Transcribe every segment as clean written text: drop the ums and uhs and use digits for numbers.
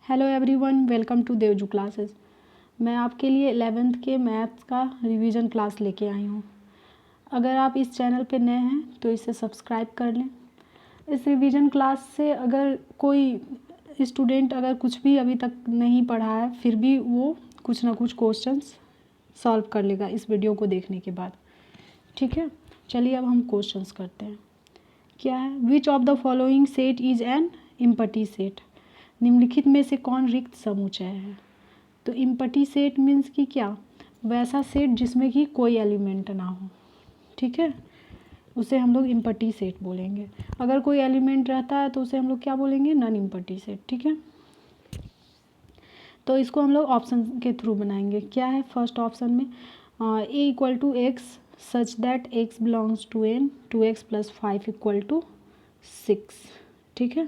Hello everyone, welcome to देवजू classes. मैं आपके लिए 11th के मैथ्स का रिवीजन क्लास लेके आई हूँ। अगर आप इस चैनल पे नए हैं तो इसे सब्सक्राइब कर लें। इस रिवीजन क्लास से अगर कोई स्टूडेंट अगर कुछ भी अभी तक नहीं पढ़ा है फिर भी वो कुछ ना कुछ क्वेश्चंस सॉल्व कर लेगा इस वीडियो को देखने के बाद। ठीक है, चलिए अब हम क्वेश्चंस करते हैं। क्या है? Which of the following set is an empty set? निम्नलिखित में से कौन रिक्त समुच्चय है? तो इम्पटी सेट मीन्स कि क्या? वैसा सेट जिसमें कि कोई एलिमेंट ना हो। ठीक है, उसे हम लोग इम्पटी सेट बोलेंगे। अगर कोई एलिमेंट रहता है तो उसे हम लोग क्या बोलेंगे? Non empty set. ठीक है, तो इसको हम लोग ऑप्शन के थ्रू बनाएंगे। क्या है फर्स्ट ऑप्शन में? A equal to X such that x belongs to N, 2x + 5 = 6। ठीक है,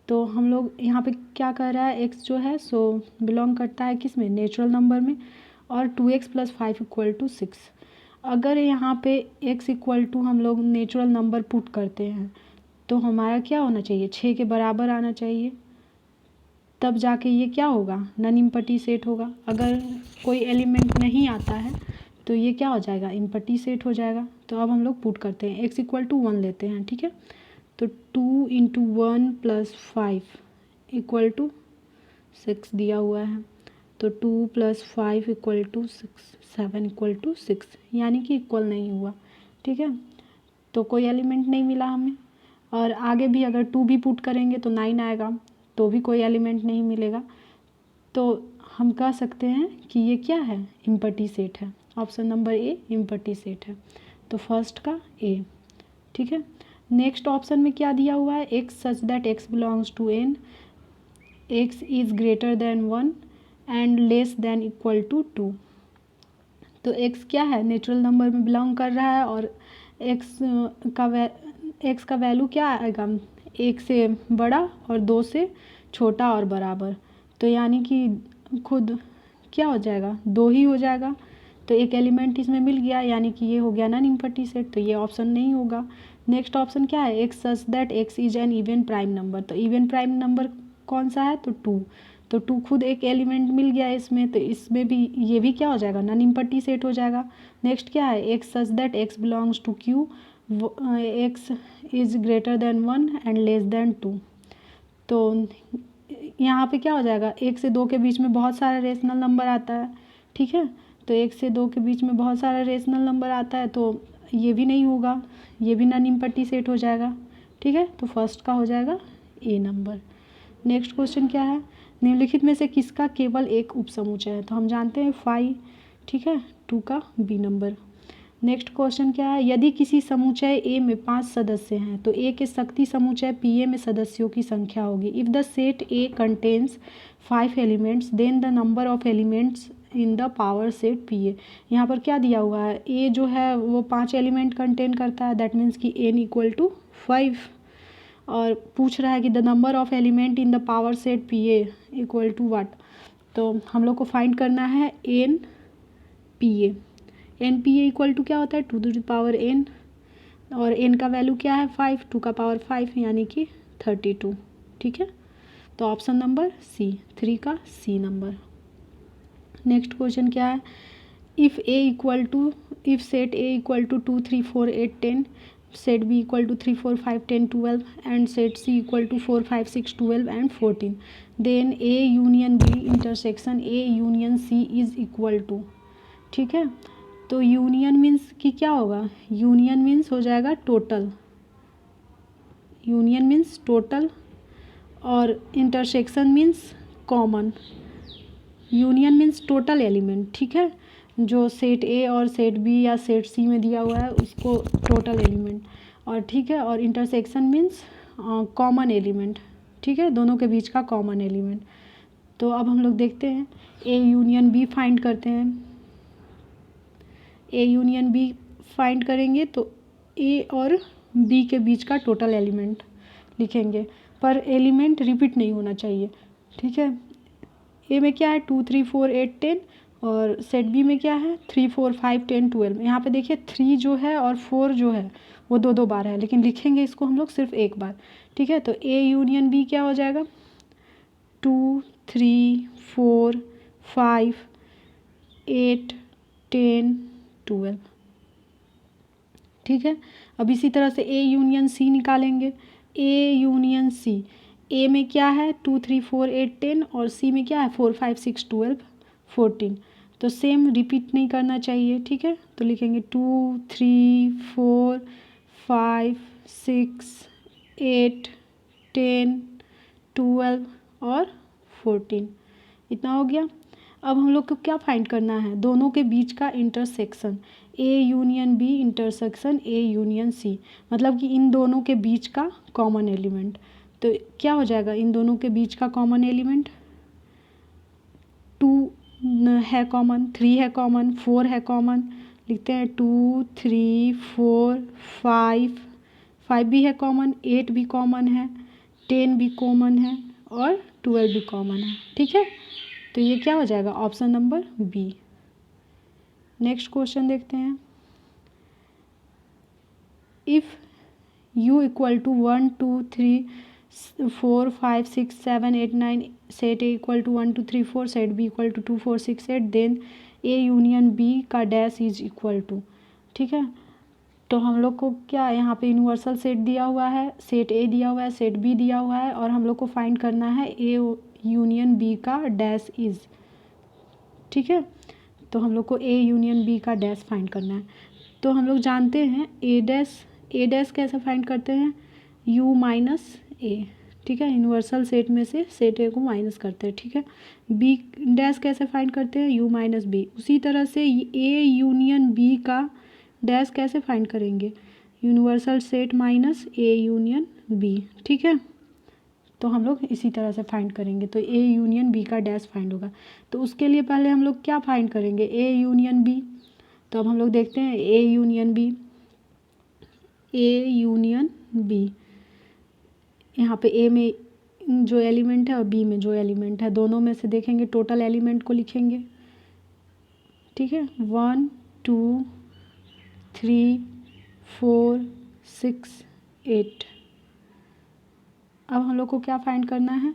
तो हम लोग यहाँ पे क्या कर रहा है? x जो है सो बिलोंग करता है किस में? नेचुरल नंबर में। और 2x + 5 = 6। अगर यहाँ पे x = हम लोग नेचुरल नंबर पुट करते हैं तो हमारा क्या होना चाहिए? 6 के बराबर आना चाहिए, तब जाके ये क्या होगा? नॉन इम्पटी सेट होगा। अगर कोई एलिमेंट नहीं आता है तो ये क्या हो जाएगा? इम्पटी सेट हो जाएगा। तो अब हम लोग पुट करते हैं, x = 1 लेते हैं। ठीक है, तो 2 × 1 + 5 = 6 दिया हुआ है। तो 2 + 5 = 6, 7 = 6, यानी कि इक्वल नहीं हुआ। ठीक है, तो कोई एलिमेंट नहीं मिला हमें। और आगे भी अगर 2 भी पुट करेंगे तो 9 आएगा, तो भी कोई एलिमेंट नहीं मिलेगा। तो हम कह सकते हैं कि ये क्या है? इम्पटी सेट है। Option number A empty set है। तो फर्स्ट का ए। ठीक है, नेक्स्ट ऑप्शन में क्या दिया हुआ है? X such that x belongs to N, x is greater than 1 and less than equal to 2। तो एक्स क्या है? नेचुरल नंबर में बिलोंग कर रहा है और एक्स का वैल्यू क्या आएगा? 1 से बड़ा और 2 से छोटा और बराबर। तो यानी कि खुद क्या हो जाएगा? 2 ही हो जाएगा। तो एक एलिमेंट इसमें मिल गया, यानी कि ये हो गया नॉन इम्पटी सेट। तो ये ऑप्शन नहीं होगा। नेक्स्ट ऑप्शन क्या है? X such that x is an even prime number. तो इवन प्राइम नंबर कौन सा है? तो 2। तो 2 खुद एक एलिमेंट मिल गया इसमें, तो इसमें भी ये भी क्या हो जाएगा? नॉन इम्पटी सेट हो जाएगा। नेक्स्ट क्या है? X such that x belongs to Q, x is greater than 1 and less than 2। तो यहाँ पे क्या हो जाएगा? 1 से 2 के बीच में बहुत सारा रेशनल नंबर आता है। ठीक है, तो 1 से 2 के बीच में बहुत सारा रेशनल नंबर आता है, तो ये भी नहीं होगा, ये भी नॉन इम्पटी सेट हो जाएगा। ठीक है, तो फर्स्ट का हो जाएगा ए नंबर। नेक्स्ट क्वेश्चन क्या है? निम्नलिखित में से किसका केवल एक उपसमुच्चय है? तो हम जानते हैं 5। ठीक है, 2 का बी नंबर। नेक्स्ट क्वेश्चन क्या है? यदि किसी समुच्चय ए में 5 सदस्य हैं तो ए के शक्ति समुच्चय पी ए में सदस्यों की संख्या होगी। If the set A contains 5 elements then the number of elements in the power set P A. यहाँ पर क्या दिया हुआ है? ए जो है वो 5 एलिमेंट कंटेन करता है, दैट मीन्स कि n = 5। और पूछ रहा है कि the number of element in the power set P A equal to what? तो हम लोग को फाइंड करना है N P A. N P A equal to क्या होता है? 2 n, और n का वैल्यू क्या है? 5, 2 यानी कि 32। ठीक है, तो ऑप्शन नंबर सी, 3 का सी नंबर। नेक्स्ट क्वेश्चन क्या है? If set A equal to 2, 3, 4, 8, 10, set B equal to 3, 4, 5, 10, 12 and set C equal to 4, 5, 6, 12 and 14, then A union B intersection A union C is equal to. ठीक है, तो union means कि क्या होगा? Union means हो जाएगा टोटल, यूनियन मीन्स टोटल, और intersection means common. Union means total element. ठीक है, जो सेट ए और सेट बी या सेट सी में दिया हुआ है उसको टोटल एलिमेंट। और ठीक है, और इंटरसेक्शन मीन्स कॉमन एलिमेंट। ठीक है, दोनों के बीच का कॉमन एलिमेंट। तो अब हम लोग देखते हैं ए यूनियन बी फाइंड करते हैं। ए यूनियन बी फाइंड करेंगे तो ए और बी के बीच का टोटल एलिमेंट लिखेंगे, पर एलिमेंट रिपीट नहीं होना चाहिए। ठीक है, ए में क्या है? 2, 3, 4, 8, 10, और सेट बी में क्या है? 3, 4, 5, 10, 12। यहाँ पे देखिए 3 जो है और 4 जो है वो 2 बार है, लेकिन लिखेंगे इसको हम लोग सिर्फ एक बार। ठीक है, तो ए यूनियन बी क्या हो जाएगा? 2, 3 4 5 8 10 12। ठीक है, अब इसी तरह से ए यूनियन सी निकालेंगे। ए यूनियन सी, ए में क्या है 2 3 4 8 10 और सी में क्या है 4 5 6 12 14। तो सेम रिपीट नहीं करना चाहिए। ठीक है, तो लिखेंगे 2 3 4 5 6 8 10 12 और 14। इतना हो गया। अब हम लोग को क्या फाइंड करना है, दोनों के बीच का intersection, A union B intersection A union C, मतलब कि इन दोनों के बीच का कॉमन एलिमेंट। तो क्या हो जाएगा, इन दोनों के बीच का कॉमन एलिमेंट 2 है कॉमन, 3 है कॉमन, 4 है कॉमन। लिखते हैं 2 3 4 5 भी है कॉमन, 8 भी कॉमन है, 10 भी कॉमन है और 12 भी कॉमन है। ठीक है, तो ये क्या हो जाएगा, option number B. Next question देखते हैं। If u equal to 1 2 3 4 5 6 7 8 9, set A equal to 1 2 3 4, set B equal to 2 4 6 8, then A union B का डैश इज इक्वल टू। ठीक है, तो हम लोग को क्या यहाँ पे यूनिवर्सल सेट दिया हुआ है, सेट ए दिया हुआ है, सेट बी दिया हुआ है, और हम लोग को फाइंड करना है ए यूनियन बी का डैश इज। ठीक है, तो हम लोग को ए यूनियन बी का डैश फाइंड करना है। तो हम लोग जानते हैं ए डैश कैसे फाइंड करते हैं, यू माइनस ए। ठीक है, यूनिवर्सल सेट में से सेट ए को माइनस करते हैं। ठीक है, बी डैश कैसे फाइंड करते हैं, यू माइनस बी। उसी तरह से ए यूनियन बी का डैश कैसे फाइंड करेंगे, universal set minus A union B. ठीक है, तो हम लोग इसी तरह से फाइंड करेंगे। तो ए यूनियन बी का डैश फाइंड होगा। तो उसके लिए पहले हम लोग क्या फाइंड करेंगे, ए यूनियन बी। तो अब हम लोग देखते हैं A union B, A union B, यहाँ पे ए में जो एलिमेंट है और बी में जो एलिमेंट है, दोनों में से देखेंगे टोटल एलिमेंट को लिखेंगे। ठीक है, 1 2 3 4 6 8। अब हम लोग को क्या फाइंड करना है,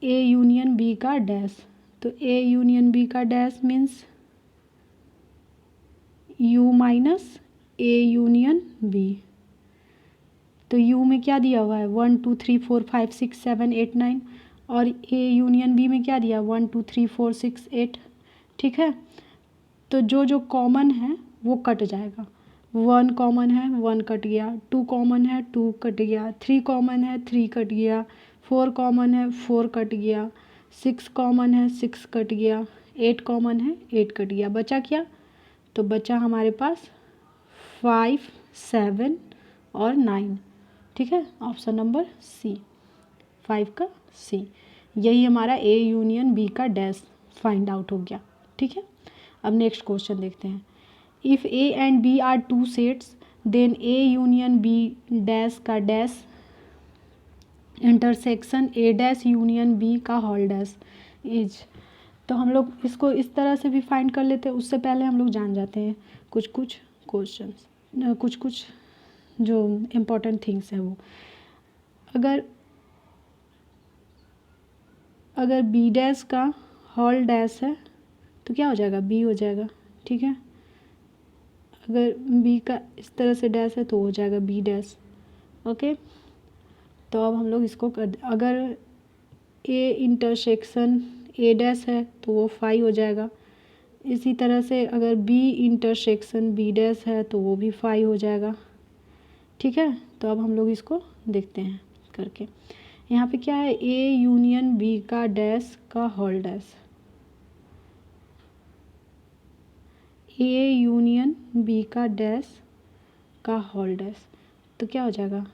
ए यूनियन बी का डैश। तो ए यूनियन बी का dash means U minus A union B. तो यू में क्या दिया हुआ है 1 2 3 4 5 6 7 8 9, और ए यूनियन बी में क्या दिया 1 2 3 4 6 8। ठीक है, तो जो जो कॉमन है वो कट जाएगा। 1 कॉमन है 1 कट गया, 2 कॉमन है 2 कट गया, 3 कॉमन है 3 कट गया, 4 कॉमन है 4 कट गया, 6 कॉमन है 6 कट गया, 8 कॉमन है 8 कट गया। बचा क्या, तो बचा हमारे पास 5 7 और 9। ठीक है, ऑप्शन नंबर सी, 5 का सी। यही हमारा ए यूनियन बी का डैश फाइंड आउट हो गया। ठीक है, अब नेक्स्ट क्वेश्चन देखते हैं। If A and B are two sets, then A union B dash का dash intersection A dash union B का होल डैश इज। तो हम लोग इसको इस तरह से भी फाइंड कर लेते हैं। उससे पहले हम लोग जान जाते हैं कुछ कुछ क्वेश्चंस, कुछ कुछ जो इम्पोर्टेंट थिंग्स हैं वो। अगर बी डैश का होल डैश है तो क्या हो जाएगा, बी हो जाएगा। ठीक है, अगर बी का इस तरह से डैश है तो हो जाएगा बी डैश। ओके, तो अब हम लोग इसको अगर ए इंटरसेक्शन ए डैश है तो वो 5 हो जाएगा। इसी तरह से अगर बी इंटरसेक्शन बी डैश है तो वो भी 5 हो जाएगा। ठीक है, तो अब हम लोग इसको देखते हैं करके। यहाँ पे क्या है, ए यूनियन बी का डैश का whole dash, A union B का डैश का होल डैश, तो क्या हो जाएगा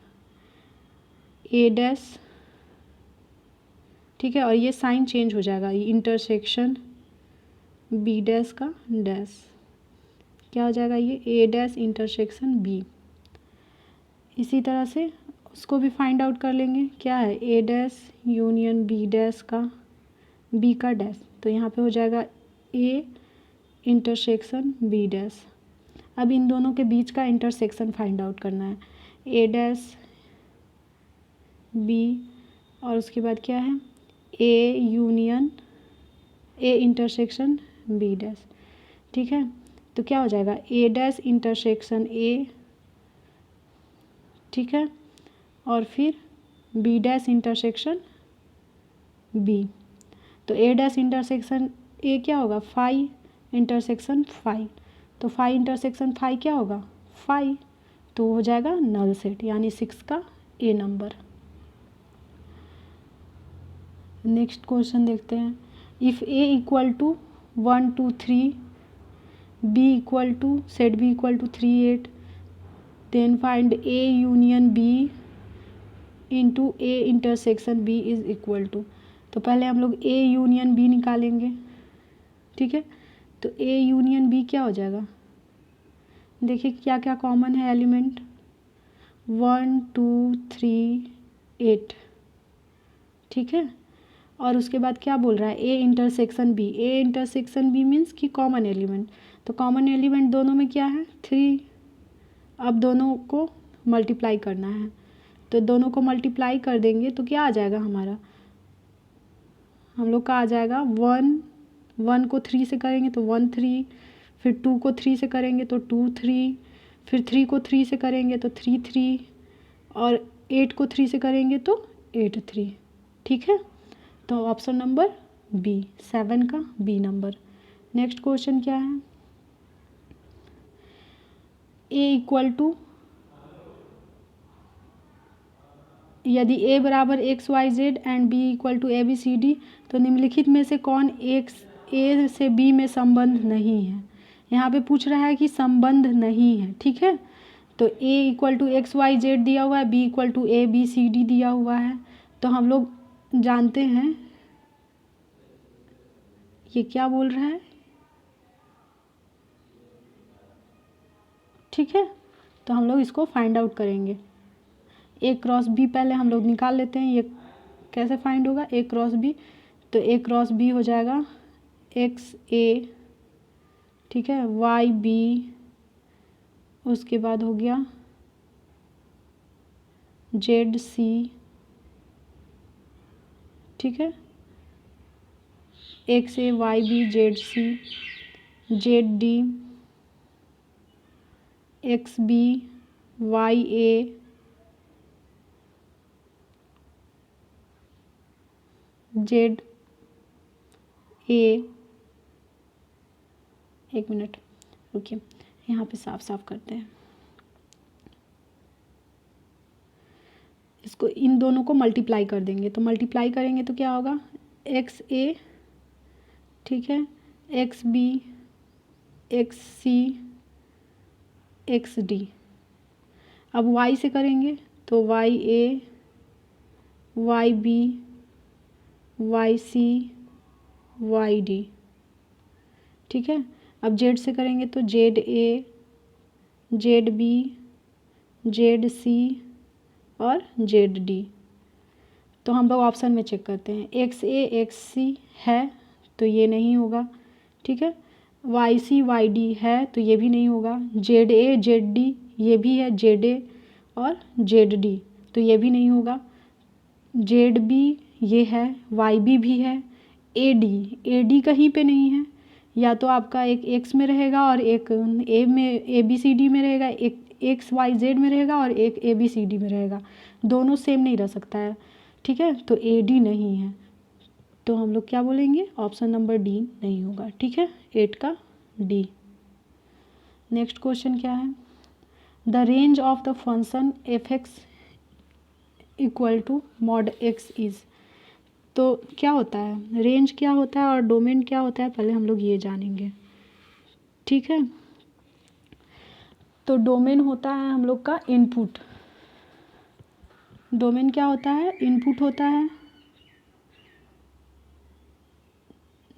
ए डैश। ठीक है, और ये साइन चेंज हो जाएगा, ये इंटरसेक्शन बी डैश का डैश क्या हो जाएगा, ये ए डैश इंटरसेक्शन बी। इसी तरह से उसको भी फाइंड आउट कर लेंगे, क्या है ए डैश यूनियन बी डैश का बी का डैश, तो यहाँ पे हो जाएगा ए इंटरसेक्शन बी डैश। अब इन दोनों के बीच का इंटरसेक्शन फाइंड आउट करना है, ए डैश बी और उसके बाद क्या है A union A intersection B dash, ठीक है। तो क्या हो जाएगा ए डैश इंटरसेक्शन ए, ठीक है, और फिर बी डैश इंटरसेक्शन बी। तो ए डैश इंटरसेक्शन ए क्या होगा फाई इंटरसेक्शन फाई, तो फाई इंटरसेक्शन फाई क्या होगा फाई, तो हो जाएगा नल सेट, यानी 6 का ए नंबर। नेक्स्ट क्वेश्चन देखते हैं। If A equal to 1 2 3, B equal to set B equal to 3 8, then find A union B into A intersection B is equal to. तो पहले हम लोग ए यूनियन बी निकालेंगे, ठीक है। तो ए यूनियन बी क्या हो जाएगा, देखिए क्या क्या कॉमन है एलिमेंट, 1 2 3 8, ठीक है। और उसके बाद क्या बोल रहा है A intersection B, A intersection B means कि कॉमन एलिमेंट, तो कॉमन एलिमेंट दोनों में क्या है 3। अब दोनों को मल्टीप्लाई करना है, तो दोनों को मल्टीप्लाई कर देंगे तो क्या आ जाएगा हमारा, हम लोग का आ जाएगा 1 को 3 से करेंगे तो 1 3, फिर 2 को 3 से करेंगे तो 2 3, फिर 3 को 3 से करेंगे तो 3 3, और 8 को 3 से करेंगे तो 8 3, ठीक है। तो ऑप्शन नंबर बी 7 का बी नंबर। नेक्स्ट क्वेश्चन क्या है, ए इक्वल टू, यदि ए बराबर X Y Z and B equal to A B C D, तो निम्नलिखित में से कौन एक्स ए से बी में संबंध नहीं है। यहाँ पे पूछ रहा है कि संबंध नहीं है, ठीक है। तो A equal to X Y Z दिया हुआ है, B equal to A B C D दिया हुआ है। तो हम लोग जानते हैं ये क्या बोल रहा है, ठीक है। तो हम लोग इसको फाइंड आउट करेंगे। ए क्रॉस बी पहले हम लोग निकाल लेते हैं, ये कैसे फाइंड होगा ए क्रॉस बी, तो ए क्रॉस बी हो जाएगा एक्स ए, ठीक है, वाई बी, उसके बाद हो गया जेड सी, ठीक है, X A Y B Z C, Z D, X B Y A, Z A, एक मिनट रुकिए, यहाँ पे साफ साफ करते हैं इसको, इन दोनों को मल्टीप्लाई कर देंगे, तो मल्टीप्लाई करेंगे तो क्या होगा एक्स ए, ठीक है, X B, X C, X D. अब वाई से करेंगे तो Y A, Y B, Y C, Y D, ठीक है। अब जेड से करेंगे तो Z A, Z B, Z C और जेड डी। तो हम लोग ऑप्शन में चेक करते हैं, एक्स ए एक्स सी है तो ये नहीं होगा, ठीक है, वाई सी वाई डी है तो ये भी नहीं होगा, जेड ए जेड डी ये भी है, जेड ए और जेड डी तो ये भी नहीं होगा, जेड बी ये है, वाई बी भी है, ए डी कहीं पे नहीं है, या तो आपका एक एक्स में रहेगा और एक ए में ए बी सी डी में रहेगा, एक एक्स वाई जेड में रहेगा और एक ए बी सी डी में रहेगा, दोनों सेम नहीं रह सकता है, ठीक है। तो ए डी नहीं है, तो हम लोग क्या बोलेंगे ऑप्शन नंबर डी नहीं होगा, ठीक है, 8 का डी। नेक्स्ट क्वेश्चन क्या है, the range of the function F x equal to mod X is. तो क्या होता है रेंज क्या होता है और डोमेन क्या होता है, पहले हम लोग ये जानेंगे, ठीक है। तो डोमेन होता है हम लोग का इनपुट, डोमेन क्या होता है इनपुट होता है,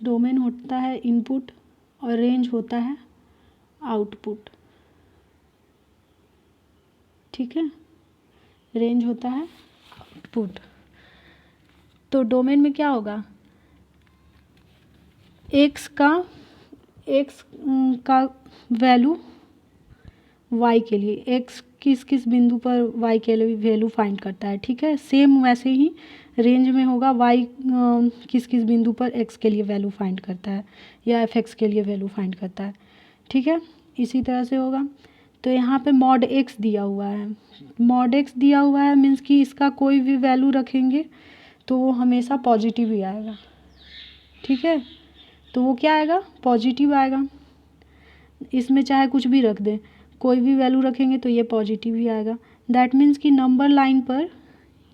डोमेन होता है इनपुट और रेंज होता है आउटपुट, ठीक है, रेंज होता है आउटपुट। तो डोमेन में क्या होगा एक्स का वैल्यू वाई के लिए, एक्स किस किस बिंदु पर वाई के लिए वैल्यू फाइंड करता है, ठीक है। सेम वैसे ही रेंज में होगा y किस किस बिंदु पर x के लिए वैल्यू फाइंड करता है या f(x) के लिए वैल्यू फाइंड करता है, ठीक है। इसी तरह से होगा। तो यहाँ पे mod x दिया हुआ है, mod x दिया हुआ है मीन्स कि इसका कोई भी वैल्यू रखेंगे तो वो हमेशा पॉजिटिव ही आएगा, ठीक है। तो वो क्या आएगा, पॉजिटिव आएगा। इसमें चाहे कुछ भी रख दें, कोई भी वैल्यू रखेंगे तो ये पॉजिटिव ही आएगा। दैट मीन्स कि नंबर लाइन पर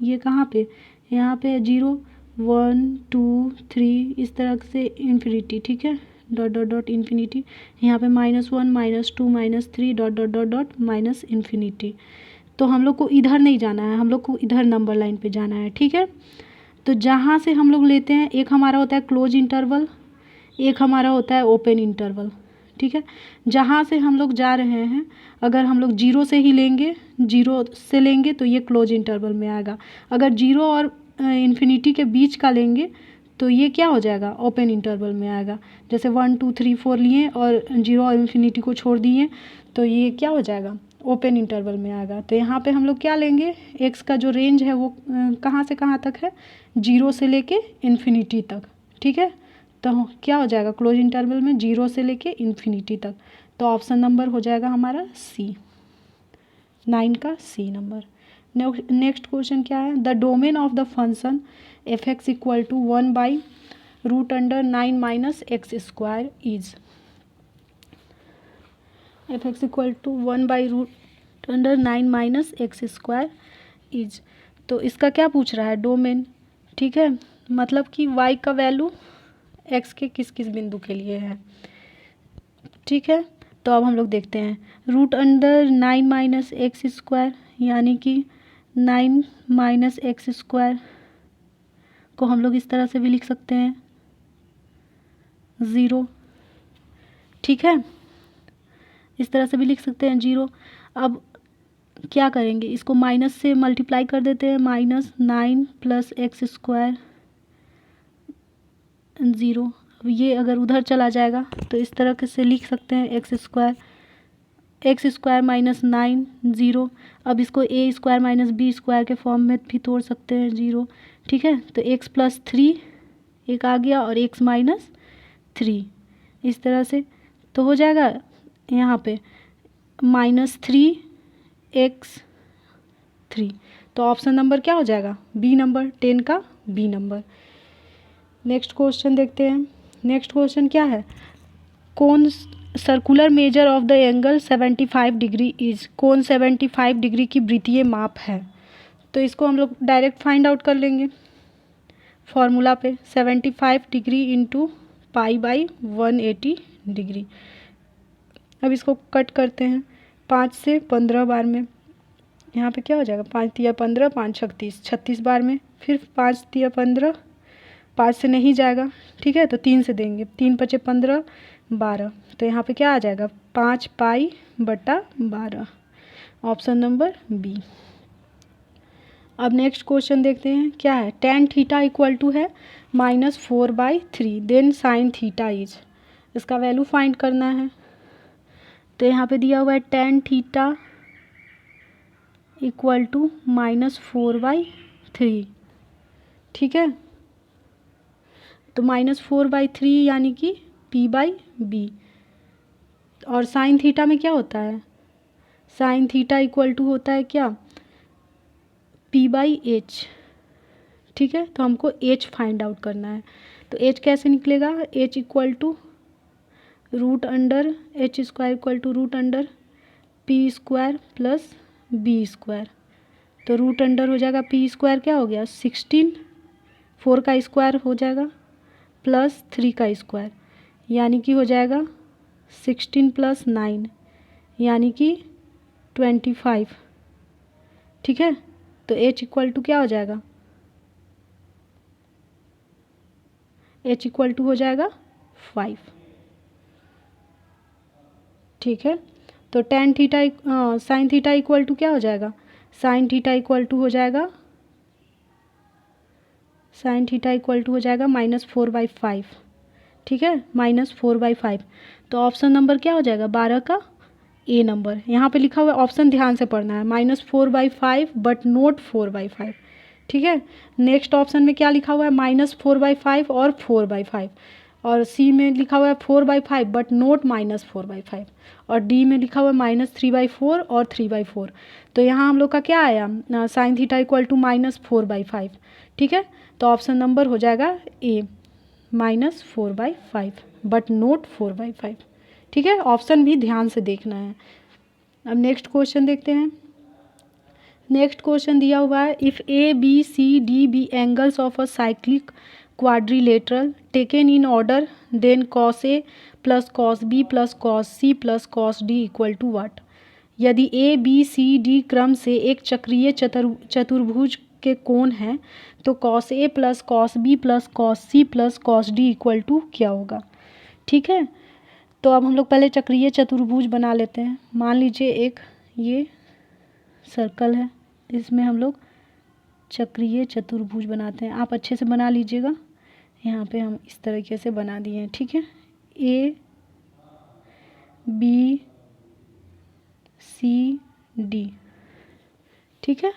ये कहाँ पे, यहाँ पे 0 1 2 3 इस तरह से इन्फिनिटी, ठीक है, डॉट डॉट डॉट इन्फिनिटी। यहाँ पे -1 -2 -3 dot dot dot dot minus infinity. तो हम लोग को इधर नहीं जाना है, हम लोग को इधर नंबर लाइन पे जाना है, ठीक है। तो जहाँ से हम लोग लेते हैं, एक हमारा होता है क्लोज इंटरवल, एक हमारा होता है ओपन इंटरवल, ठीक है। जहाँ से हम लोग जा रहे हैं, अगर हम लोग 0 से ही लेंगे, 0 से लेंगे तो ये क्लोज इंटरवल में आएगा। अगर 0 और इन्फिनिटी के बीच का लेंगे तो ये क्या हो जाएगा, ओपन इंटरवल में आएगा। जैसे 1 2 3 4 लिए और 0 और इन्फिनिटी को छोड़ दिए तो ये क्या हो जाएगा, ओपन इंटरवल में आएगा। तो यहाँ पे हम लोग क्या लेंगे, x का जो रेंज है वो कहाँ से कहाँ तक है, 0 से लेके इन्फिनिटी तक, ठीक है। तो क्या हो जाएगा, क्लोज इंटरवल में 0 से लेके इन्फिनिटी तक। तो ऑप्शन नंबर हो जाएगा हमारा सी, 9 का सी नंबर। नेक्स्ट क्वेश्चन क्या है, the domain of the function f(x) equal to 1/√9 minus x square is, f(x) equal to 1/√9 minus x square is. तो इसका क्या पूछ रहा है, डोमेन, ठीक है, मतलब कि y का वैल्यू x के किस किस बिंदु के लिए है, ठीक है। तो अब हम लोग देखते हैं, √9 माइनस एक्स स्क्वायर यानी कि 9 माइनस एक्स स्क्वायर को हम लोग इस तरह से भी लिख सकते हैं 0, ठीक है, इस तरह से भी लिख सकते हैं 0। अब क्या करेंगे, इसको माइनस से मल्टीप्लाई कर देते हैं, -9 प्लस एक्स स्क्वायर 0। अब ये अगर उधर चला जाएगा तो इस तरह से लिख सकते हैं एक्स स्क्वायर माइनस 9 0। अब इसको a square minus B square के फॉर्म में भी तोड़ सकते हैं 0, ठीक है। तो x प्लस 3 एक आ गया और x माइनस 3 इस तरह से। तो हो जाएगा यहाँ पे -3x3। तो ऑप्शन नंबर क्या हो जाएगा, बी नंबर, 10 का बी नंबर। नेक्स्ट क्वेश्चन देखते हैं। नेक्स्ट क्वेश्चन क्या है, कौन circular measure of the angle 75 degree is, कौन 75 डिग्री की वृत्तीय माप है। तो इसको हम लोग डायरेक्ट फाइंड आउट कर लेंगे फॉर्मूला पे, 75 डिग्री इंटू π/180 डिग्री। अब इसको कट करते हैं 5 से 15 बार में, यहाँ पे क्या हो जाएगा, 5 तिया 15 5 36 36 बार में, फिर 5 तिया 15, 5 से नहीं जाएगा, ठीक है, तो 3 से देंगे, 3 × 5 = 15 12। तो यहाँ पे क्या आ जाएगा, 5π/12, ऑप्शन नंबर बी। अब नेक्स्ट क्वेश्चन देखते हैं क्या है, tan थीटा इक्वल टू है -4/3 देन sin थीटा इज, इसका वैल्यू फाइंड करना है। तो यहाँ पे दिया हुआ है tan थीटा इक्वल टू -4/3, ठीक है। तो -4/3 यानी कि p/b। और साइन थीटा में क्या होता है, साइन थीटा इक्वल टू होता है क्या, p/h, ठीक है। तो हमको h फाइंड आउट करना है। तो h कैसे निकलेगा, h equal to h square equal to p square plus b square. तो √ हो जाएगा, p स्क्वायर क्या हो गया 16, 4 का स्क्वायर हो जाएगा प्लस 3 का स्क्वायर यानी कि हो जाएगा 16 + 9 यानी कि 25, ठीक है। तो h इक्वल टू क्या हो जाएगा, h इक्वल टू हो जाएगा 5, ठीक है। तो tan theta sine theta equal to क्या हो जाएगा, साइन थीटा इक्वल टू हो जाएगा -4/5, ठीक है, -4/5। तो ऑप्शन नंबर क्या हो जाएगा, 12 का ए नंबर। यहाँ पे लिखा हुआ ऑप्शन ध्यान से पढ़ना है, -4/5 बट नोट 4/5, ठीक है। नेक्स्ट ऑप्शन में क्या लिखा हुआ है, -4/5 और 4/5, और सी में लिखा हुआ है 4/5 बट नोट -4/5, और डी में लिखा हुआ है -3/4 और 3/4। तो यहाँ हम लोग का क्या आया, साइन थीटा इक्वल टू -4/5। ठीक है, तो ऑप्शन नंबर हो जाएगा ए, -4/5 बट नोट 4/5। ठीक है, ऑप्शन भी ध्यान से देखना है। अब नेक्स्ट क्वेश्चन देखते हैं। नेक्स्ट क्वेश्चन दिया हुआ है, if A B C D B angles of a cyclic quadrilateral taken in order then cos A plus cos B plus cos C plus cos D equal to what. यदि A B C D क्रम से एक चक्रीय चतुर्भुज के कोण हैं तो cos A plus cos B plus cos C plus cos D equal to क्या होगा। ठीक है, तो अब हम लोग पहले चक्रीय चतुर्भुज बना लेते हैं। मान लीजिए एक ये सर्कल है, इसमें हम लोग चक्रीय चतुर्भुज बनाते हैं। आप अच्छे से बना लीजिएगा। यहाँ पे हम इस तरीके से बना दिए हैं। ठीक है, ए बी सी डी, ठीक है,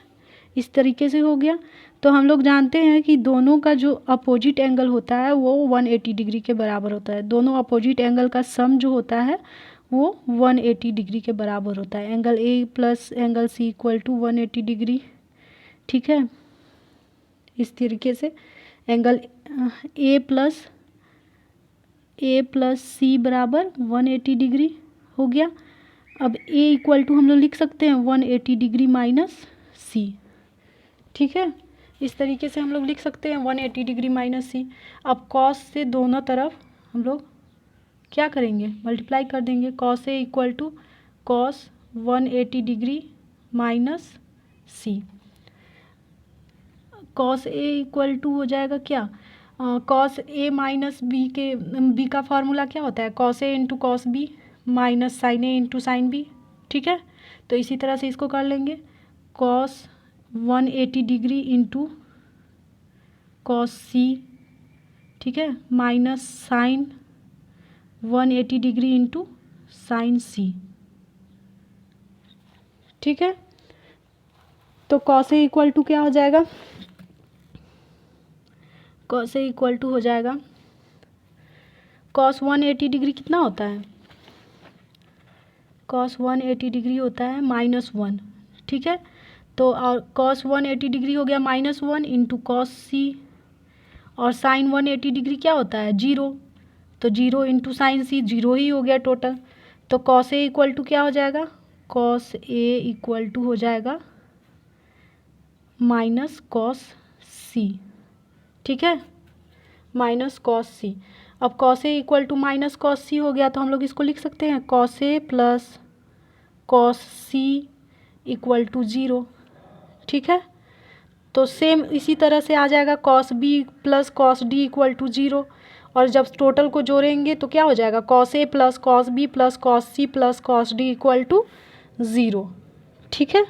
इस तरीके से हो गया। तो हम लोग जानते हैं कि दोनों का जो अपोजिट एंगल होता है वो 180 डिग्री के बराबर होता है। दोनों अपोजिट एंगल का सम जो होता है वो 180 डिग्री के बराबर होता है। Angle A plus angle C equal to 180 degree. ठीक है, इस तरीके से एंगल ए प्लस सी बराबर 180 डिग्री हो गया। अब ए इक्वल टू हम लोग लिख सकते हैं 180 डिग्री माइनस सी। ठीक है, इस तरीके से हम लोग लिख सकते हैं 180 डिग्री माइनस सी। अब कॉस से दोनों तरफ हम लोग क्या करेंगे, मल्टीप्लाई कर देंगे। Cos A equal to cos 180 degree minus C. Cos A equal to हो जाएगा क्या, कॉस ए माइनस बी के बी का फार्मूला क्या होता है, cos A into cos B minus sine A into sine B. ठीक है, तो इसी तरह से इसको कर लेंगे, cos 180 degree into cos C, ठीक है, minus sine 180 degree into sine C. ठीक है, तो कॉस ए इक्वल टू क्या हो जाएगा, कॉस ए इक्वल टू हो जाएगा कॉस 180 डिग्री कितना होता है, कॉस 180 डिग्री होता है -1। ठीक है, तो और कॉस 180 डिग्री हो गया -1 इंटू कॉस सी, और साइन 180 डिग्री क्या होता है 0, तो 0 इंटू साइन सी 0 ही हो गया टोटल। तो कॉस ए इक्वल टू क्या हो जाएगा, कॉस ए इक्वल टू हो जाएगा माइनस कॉस सी। ठीक है, माइनस कॉस सी। अब cos A equal to minus cos C हो गया, तो हम लोग इसको लिख सकते हैं cos A plus cos C equal to 0। ठीक है, तो सेम इसी तरह से आ जाएगा cos B plus cos D equal to 0, और जब टोटल को जोड़ेंगे तो क्या हो जाएगा, cos A plus cos B plus cos C plus cos D equal to 0। ठीक है,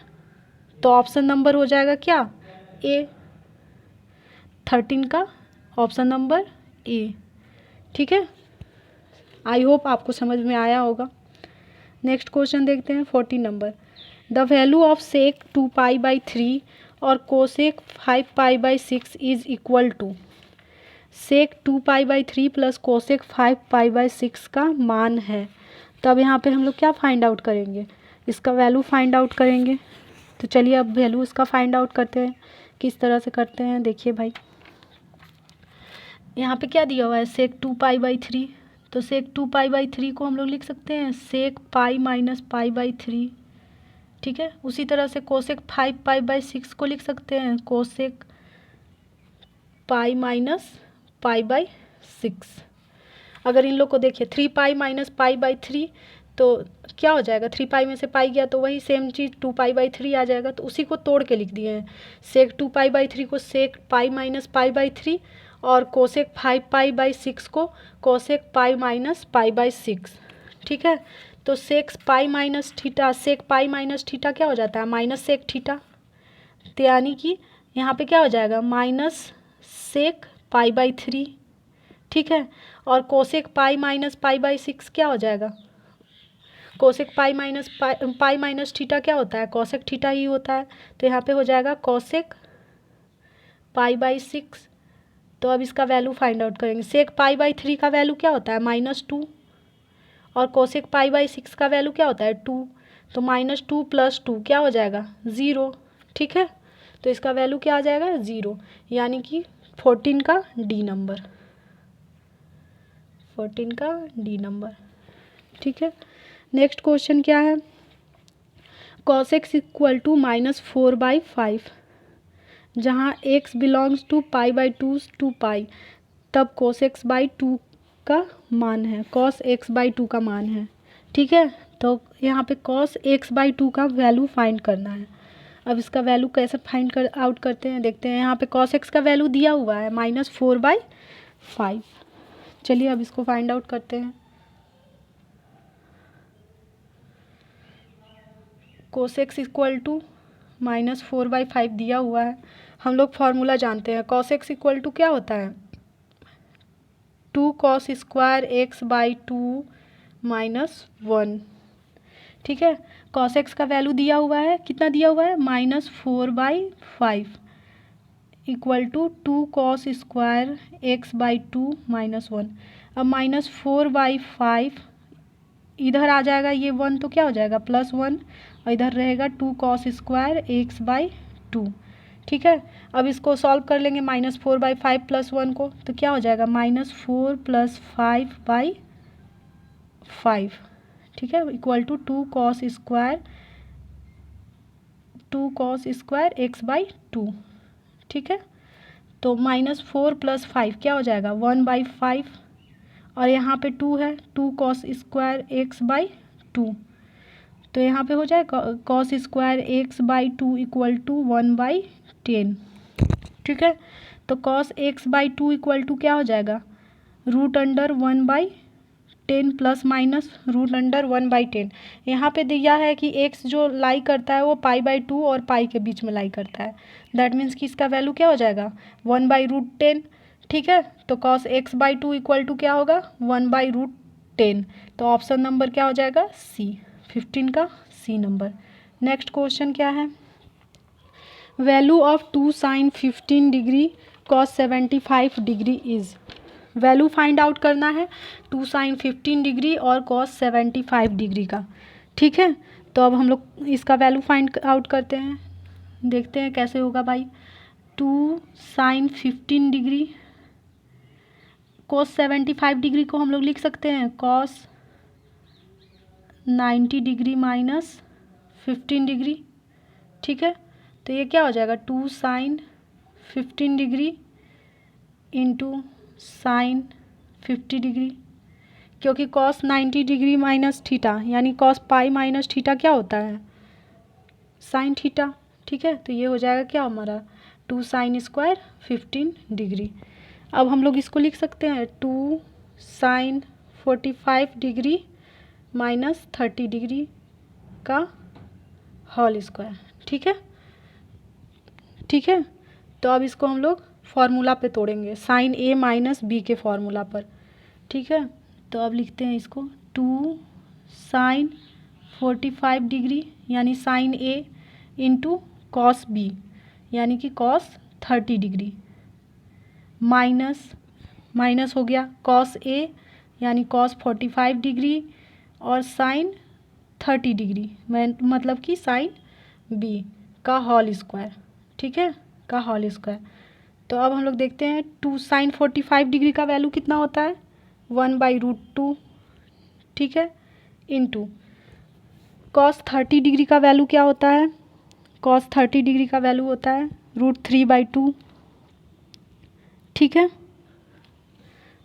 तो ऑप्शन नंबर हो जाएगा क्या, ए, 13 का ऑप्शन नंबर ए। ठीक है, आई होप आपको समझ में आया होगा। नेक्स्ट क्वेश्चन देखते हैं 14 number. The value of sec 2π/3 और cosec 5π/6 is equal to, sec 2π/3 plus cosec 5π/6 का मान है। तब यहाँ पे हम लोग क्या फाइंड आउट करेंगे, इसका वैल्यू फाइंड आउट करेंगे। तो चलिए अब वैल्यू इसका फाइंड आउट करते हैं। किस तरह से करते हैं देखिए भाई, यहाँ पे क्या दिया हुआ है सेक 2π/3, तो सेक 2π/3 को हम लोग लिख सकते हैं सेक पाई माइनस π/3। ठीक है, उसी तरह से कोसेक 5π/6 को लिख सकते हैं कोसेक पाई माइनस π/6। अगर इन लोग को देखिए 3π माइनस π/3, तो क्या हो जाएगा, 3π में से पाई गया तो वही सेम चीज़ 2π/3 आ जाएगा, तो उसी को तोड़ के लिख दिए हैं। सेक 2π/3 को सेक पाई माइनस π/3, और कोसेक 5π/6 को कोसेक पाई माइनस π/6। ठीक है, तो सेक पाई माइनस थीटा, सेक पाई माइनस थीटा क्या हो जाता है माइनस सेक थीटा, तो यानी कि यहाँ पे क्या हो जाएगा माइनस सेक π/3। ठीक है, और कोसेक पाई माइनस π/6 क्या हो जाएगा, कोसेक पाई माइनस थीटा क्या होता है, कोसेक थीटा ही होता है, तो यहाँ पे हो जाएगा कोसेक पाई/6। तो अब इसका वैल्यू फाइंड आउट करेंगे। सेक पाई/3 का वैल्यू क्या होता है -2 और कोसेक पाई/6 का वैल्यू क्या होता है 2। तो -2 + 2 क्या हो जाएगा 0। ठीक है, तो इसका वैल्यू क्या आ जाएगा 0, यानी कि 14 का डी नंबर, 14 का डी नंबर। ठीक है, नेक्स्ट क्वेश्चन क्या है, cos x इक्वल टू -4/5, जहाँ x बिलोंग्स टू पाई/2 टू पाई, तब cos x/2 का मान है, cos x/2 का मान है। ठीक है, तो यहाँ पे cos x/2 का वैल्यू फाइंड करना है। अब इसका वैल्यू कैसे फाइंड आउट करते हैं देखते हैं। यहाँ पे cos x का वैल्यू दिया हुआ है -4/5। चलिए अब इसको फाइंड आउट करते हैं। cos x इक्वल टू -4/5 दिया हुआ है। हम लोग फार्मूला जानते हैं, cos x इक्वल टू क्या होता है 2 cos स्क्वायर x/2 -1। ठीक है, cos x का वैल्यू दिया हुआ है, कितना दिया हुआ है -4/5 equal to 2 cos square x/2 -1। अब -4/5 इधर आ जाएगा, ये 1 तो क्या हो जाएगा +1, और इधर रहेगा 2 cos स्क्वायर x/2। ठीक है, अब इसको सॉल्व कर लेंगे -4/5 + 1 को, तो क्या हो जाएगा -4 + 5/5। ठीक है, equal to 2 cos square x/2। ठीक है, तो -4 + 5 क्या हो जाएगा 1/5, और यहाँ पे 2 है, 2 cos स्क्वायर x/2, तो यहाँ पे हो जाएगा cos square x/2 equal to 1/10। ठीक है, तो cos x/2 इक्वल टू क्या हो जाएगा √1/10 ± √1/10। यहाँ पे दिया है कि x जो लाई करता है वो पाई/2 और पाई के बीच में लाई करता है, दैट मीन्स कि इसका वैल्यू क्या हो जाएगा 1/√10। ठीक है, तो cos x/2 इक्वल टू क्या होगा 1/√10। तो ऑप्शन नंबर क्या हो जाएगा सी, 15 का सी नंबर। नेक्स्ट क्वेश्चन क्या है, value of 2 sin 15 degree cos 75 degree is. Value find out करना है 2 sin 15 डिग्री और cos 75 डिग्री का। ठीक है, तो अब हम लोग इसका वैल्यू फाइंड आउट करते हैं, देखते हैं कैसे होगा भाई। 2 sin 15 डिग्री cos 75 डिग्री को हम लोग लिख सकते हैं cos 90 डिग्री -15 डिग्री। ठीक है, तो ये क्या हो जाएगा 2 sin 15 degree into sin 50 degree, क्योंकि cos 90 डिग्री माइनस थीटा यानी cos पाई माइनस थीटा क्या होता है sin थीटा। ठीक है, तो ये हो जाएगा क्या हमारा 2 sin स्क्वायर 15 डिग्री। अब हम लोग इसको लिख सकते हैं 2 sin 45 डिग्री -30 डिग्री का होल स्क्वायर। ठीक है, ठीक है, तो अब इसको हम लोग फार्मूला पे तोड़ेंगे sin a - b के फार्मूला पर। ठीक है, तो अब लिखते हैं इसको 2 sin 45 डिग्री यानी sin a into cos b यानी कि cos 30 डिग्री माइनस हो गया cos a यानी cos 45 डिग्री और sin 30 डिग्री मतलब कि sin b का होल स्क्वायर। ठीक है, का होल स्क्वायर। तो अब हम लोग देखते हैं 2 sin 45 डिग्री का वैल्यू कितना होता है 1/√2। ठीक है, इंटू cos 30 डिग्री का वैल्यू क्या होता है cos 30 डिग्री का वैल्यू होता है √3/2। ठीक है,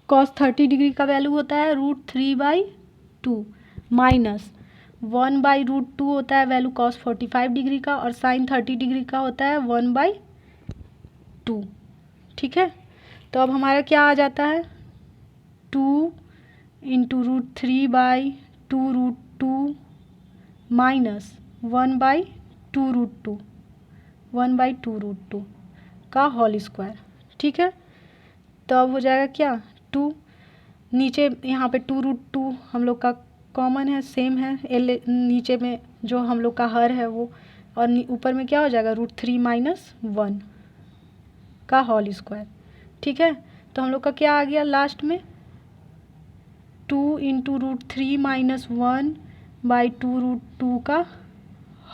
cos 30 डिग्री का वैल्यू होता है √3/2 माइनस 1/√2 होता है वैल्यू cos 45 डिग्री का, और sin 30 डिग्री का होता है 1/2। ठीक है, तो अब हमारा क्या आ जाता है 2 इंटू √3/2√2 माइनस 1/2√2 का होल स्क्वायर। ठीक है, तो अब हो जाएगा क्या 2 नीचे यहाँ पे 2√2 हम लोग का कॉमन है, सेम है, एल नीचे में जो हम लोग का हर है वो, और ऊपर में क्या हो जाएगा √3 - 1। का होल स्क्वायर। ठीक है, तो हम लोग का क्या आ गया लास्ट में 2 into root 3 minus 1 by 2 root 2 का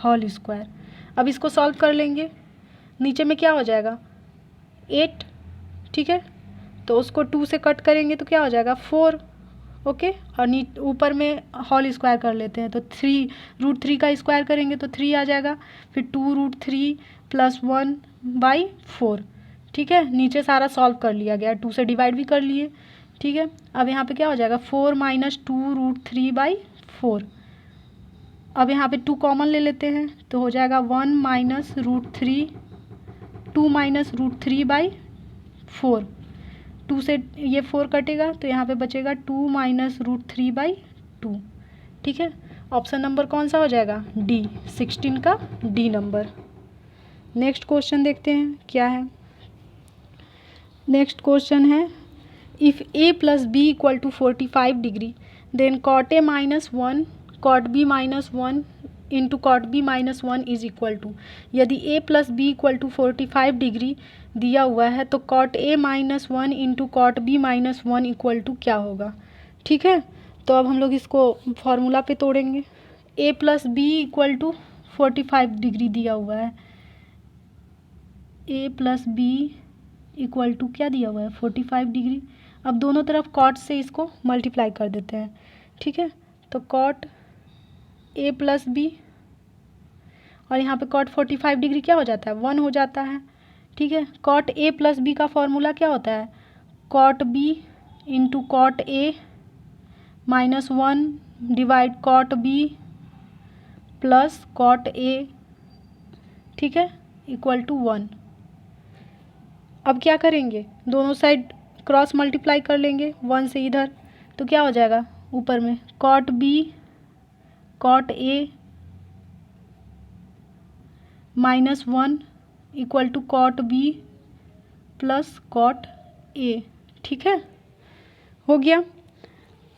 होल स्क्वायर। अब इसको सॉल्व कर लेंगे, नीचे में क्या हो जाएगा 8। ठीक है, तो उसको 2 से कट करेंगे तो क्या हो जाएगा 4। ओके, और ऊपर में होल स्क्वायर कर लेते हैं, तो 3 रूट 3 का स्क्वायर करेंगे तो 3 आ जाएगा, फिर 2 रूट 3 प्लस 1 बाई 4। ठीक है, नीचे सारा सॉल्व कर लिया गया, 2 से डिवाइड भी कर लिए। ठीक है, अब यहाँ पे क्या हो जाएगा 4 माइनस 2 रूट 3 बाई 4। अब यहाँ पे 2 कॉमन ले लेते हैं तो हो जाएगा 1 minus root 3, 2 minus root 3 by 4। 2 से ये 4 कटेगा तो यहाँ पे बचेगा 2 माइनस रूट 3 बाई 2। ठीक है, ऑप्शन नंबर कौन सा हो जाएगा डी, 16 का डी नंबर। नेक्स्ट क्वेश्चन देखते हैं क्या है। नेक्स्ट क्वेश्चन है if A plus B equal to 45 degree then cot A minus 1 cot B minus 1 into cot B minus 1 is equal to. यदि A plus B equal to 45 degree दिया हुआ है तो cot A minus 1 into cot B minus 1 equal to क्या होगा। ठीक है, तो अब हम लोग इसको फॉर्मूला पे तोड़ेंगे। A plus B equal to 45 degree दिया हुआ है, A plus B equal to क्या दिया हुआ है 45 डिग्री। अब दोनों तरफ कॉट से इसको मल्टीप्लाई कर देते हैं। ठीक है, तो कॉट ए प्लस बी और यहाँ पे कॉट 45 डिग्री क्या हो जाता है 1 हो जाता है। ठीक है, कॉट ए प्लस बी का फॉर्मूला क्या होता है cot B into cot A minus 1 divide cot B plus cot A. ठीक है, इक्वल टू 1। अब क्या करेंगे दोनों साइड क्रॉस मल्टीप्लाई कर लेंगे 1 से इधर, तो क्या हो जाएगा ऊपर में cot B cot A minus 1 equal to cot B plus cot A. ठीक है, हो गया।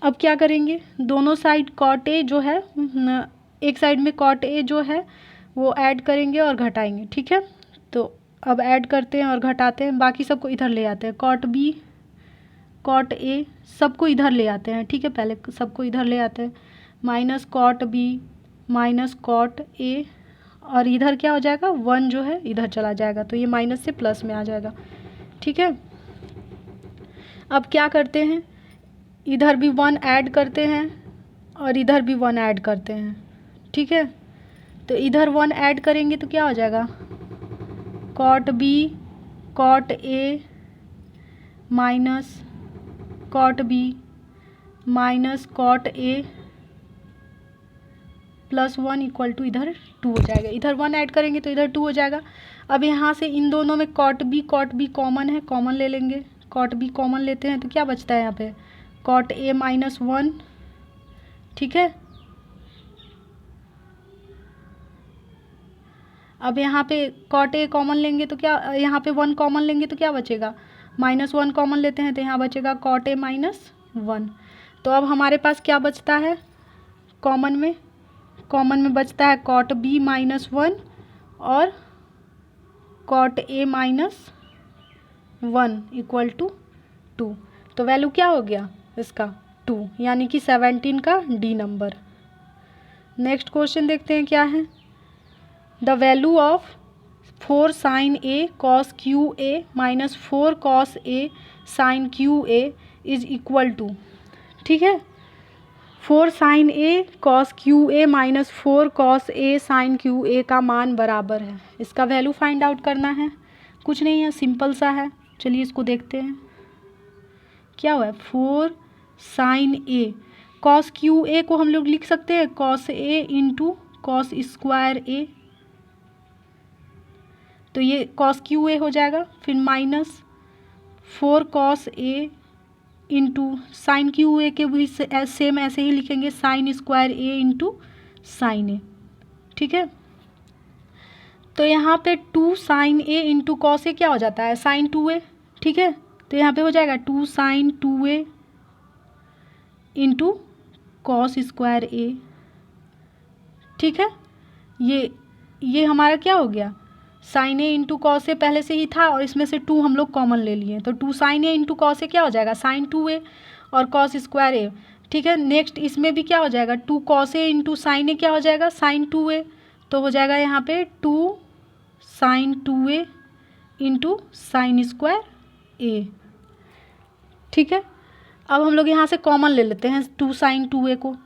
अब क्या करेंगे दोनों साइड कॉट ए जो है एक साइड में कॉट ए जो है वो ऐड करेंगे और घटाएंगे। ठीक है, तो अब ऐड करते हैं और घटाते हैं, बाकी सबको इधर ले आते हैं कॉट बी कॉट ए सबको इधर ले आते हैं। ठीक है, पहले सबको इधर ले आते हैं minus cot B minus cot A और इधर क्या हो जाएगा 1 जो है इधर चला जाएगा तो ये माइनस से प्लस में आ जाएगा। ठीक है, अब क्या करते हैं इधर भी 1 ऐड करते हैं और इधर भी 1 ऐड करते हैं। ठीक है, तो इधर 1 ऐड करेंगे तो क्या हो जाएगा cot B cot A minus cot B minus cot A plus 1 equal to इधर 2 हो जाएगा। इधर 1 ऐड करेंगे तो इधर 2 हो जाएगा। अब यहाँ से इन दोनों में कॉट बी कॉमन है, कॉमन ले लेंगे, कॉट बी कॉमन लेते हैं तो क्या बचता है यहाँ पे कॉट ए माइनस 1। ठीक है, अब यहाँ पे कॉट ए कॉमन लेंगे तो क्या यहाँ पे 1 कॉमन लेंगे तो क्या बचेगा माइनस 1 कॉमन लेते हैं तो यहाँ बचेगा कॉट ए माइनस 1। तो अब हमारे पास क्या बचता है कॉमन में बचता है कॉट बी माइनस 1 और cot A minus 1 equal to 2। तो वैल्यू क्या हो गया इसका 2, यानी कि 17 का डी नंबर। नेक्स्ट क्वेश्चन देखते हैं क्या है। The value of 4 sine A cos cube A minus 4 cos A sine cube A is equal to. ठीक है, 4 sine A cos cube A minus 4 cos A sine cube A का मान बराबर है। इसका वैल्यू फाइंड आउट करना है, कुछ नहीं है, सिंपल सा है। चलिए इसको देखते हैं क्या हुआ है 4 sine A cos cube A को हम लोग लिख सकते हैं cos A into cos square A, तो ये कॉस क्यू ए हो जाएगा, फिर minus 4 cos A into sine cube A के भी सेम ऐसे ही लिखेंगे sine square A into sine A. ठीक है, तो यहाँ पे 2 sine A into cos A क्या हो जाता है साइन 2a। ठीक है, तो यहाँ पे हो जाएगा 2 sine 2a into cos square A. ठीक है, ये हमारा क्या हो गया sine A into cos A पहले से ही था और इसमें से 2 हम लोग कॉमन ले लिए, तो 2 sine A into cos A क्या हो जाएगा, साइन 2a और कॉस स्क्वायर ए। ठीक है, नेक्स्ट इसमें भी क्या हो जाएगा, 2 कॉस ए इंटू साइन ए क्या हो जाएगा, साइन 2a। तो हो जाएगा यहाँ पे 2 sine 2a into sine square A. ठीक है, अब हम लोग यहाँ से कॉमन ले लेते हैं 2 साइन 2a को।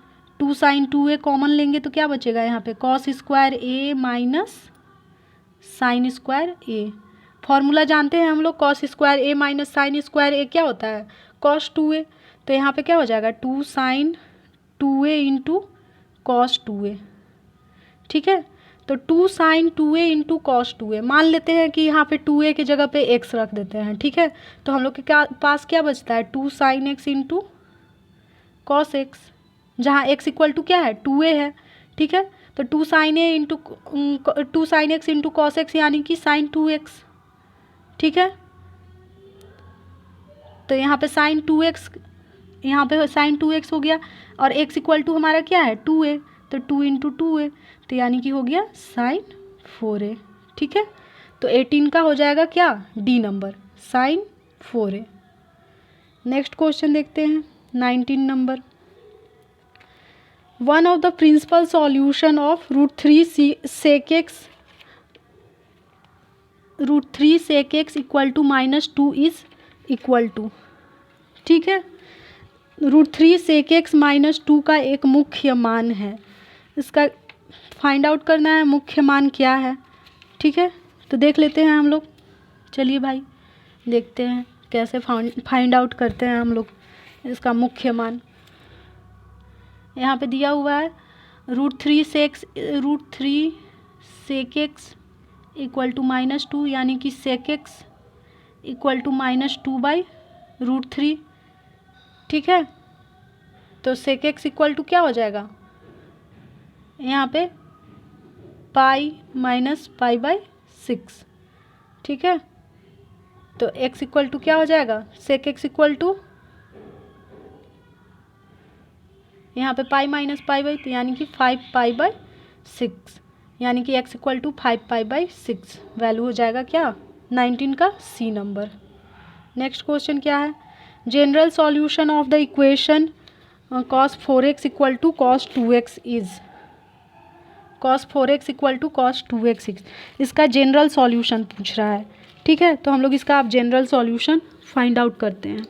2 साइन 2a कॉमन लेंगे तो क्या बचेगा यहाँ पे, कॉस स्क्वायर ए माइनस साइन स्क्वायर ए। फॉर्मूला जानते हैं हम लोग, कॉस स्क्वायर ए माइनस साइन स्क्वायर ए क्या होता है, कॉस 2a। तो यहाँ पे क्या हो जाएगा, 2 sine 2a into cos 2a। ठीक है, तो 2 sine 2a into cos 2a, मान लेते हैं कि यहाँ पे 2a की जगह पे x रख देते हैं। ठीक है, तो हम लोग के पास क्या बचता है, 2 sine x into cos x, जहाँ x इक्वल टू क्या है, 2a है। ठीक है, तो 2 sine a into 2 sine x into cos x यानी कि साइन 2x। ठीक है, तो यहाँ पे साइन 2x, यहाँ पे साइन 2x हो गया और x इक्वल टू हमारा क्या है, 2a, तो 2 इंटू 2a, तो यानी कि हो गया साइन 4a। ठीक है, तो 18 का हो जाएगा क्या, D number, sine 4a। Next question देखते हैं 19 number. One of the principal solution of √3 sec x equal to -2 is equal to. ठीक है, √3 sec x -2 का एक मुख्य मान है, इसका फाइंड आउट करना है मुख्य मान क्या है। ठीक है, तो देख लेते हैं हम लोग, चलिए भाई देखते हैं कैसे फाइंड आउट करते हैं हम लोग इसका मुख्य मान। यहाँ पे दिया हुआ है √3 sec x इक्वल टू -2, यानी कि sec x इक्वल टू -2/√3। ठीक है, तो sec x इक्वल टू क्या हो जाएगा, यहाँ पे पाई माइनस पाई/6। ठीक है, तो x इक्वल टू क्या हो जाएगा, sec x इक्वल टू यहाँ पे पाई माइनस पाई/, तो यानी कि 5π/6, यानी कि x इक्वल टू 5π/6। वैल्यू हो जाएगा क्या, 19 का सी नंबर। नेक्स्ट क्वेश्चन क्या है, general solution of the equation cos 4x equal to cos 2x is, cos 4x equal to cos 2x, इसका जनरल सॉल्यूशन पूछ रहा है। ठीक है, तो हम लोग इसका आप जनरल सॉल्यूशन फाइंड आउट करते हैं।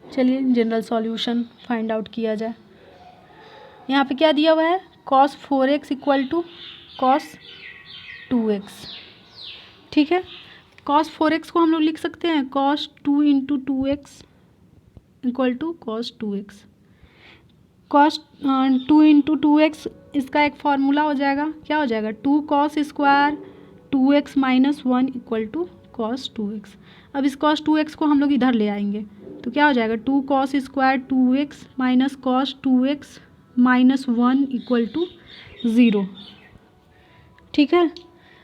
चलिए जनरल सॉल्यूशन फाइंड आउट किया जाए। यहाँ पे क्या दिया हुआ है, cos 4x equal to cos 2x। ठीक है, cos 4x को हम लोग लिख सकते हैं cos 2 into 2x equal to cos 2x। cos 2 into 2x इसका एक फार्मूला हो जाएगा, क्या हो जाएगा, 2 cos square 2x minus 1 equal to cos 2x। अब इस cos 2x को हम लोग इधर ले आएंगे, तो क्या हो जाएगा, 2 cos square 2x minus cos 2x minus 1 equal to 0। ठीक है,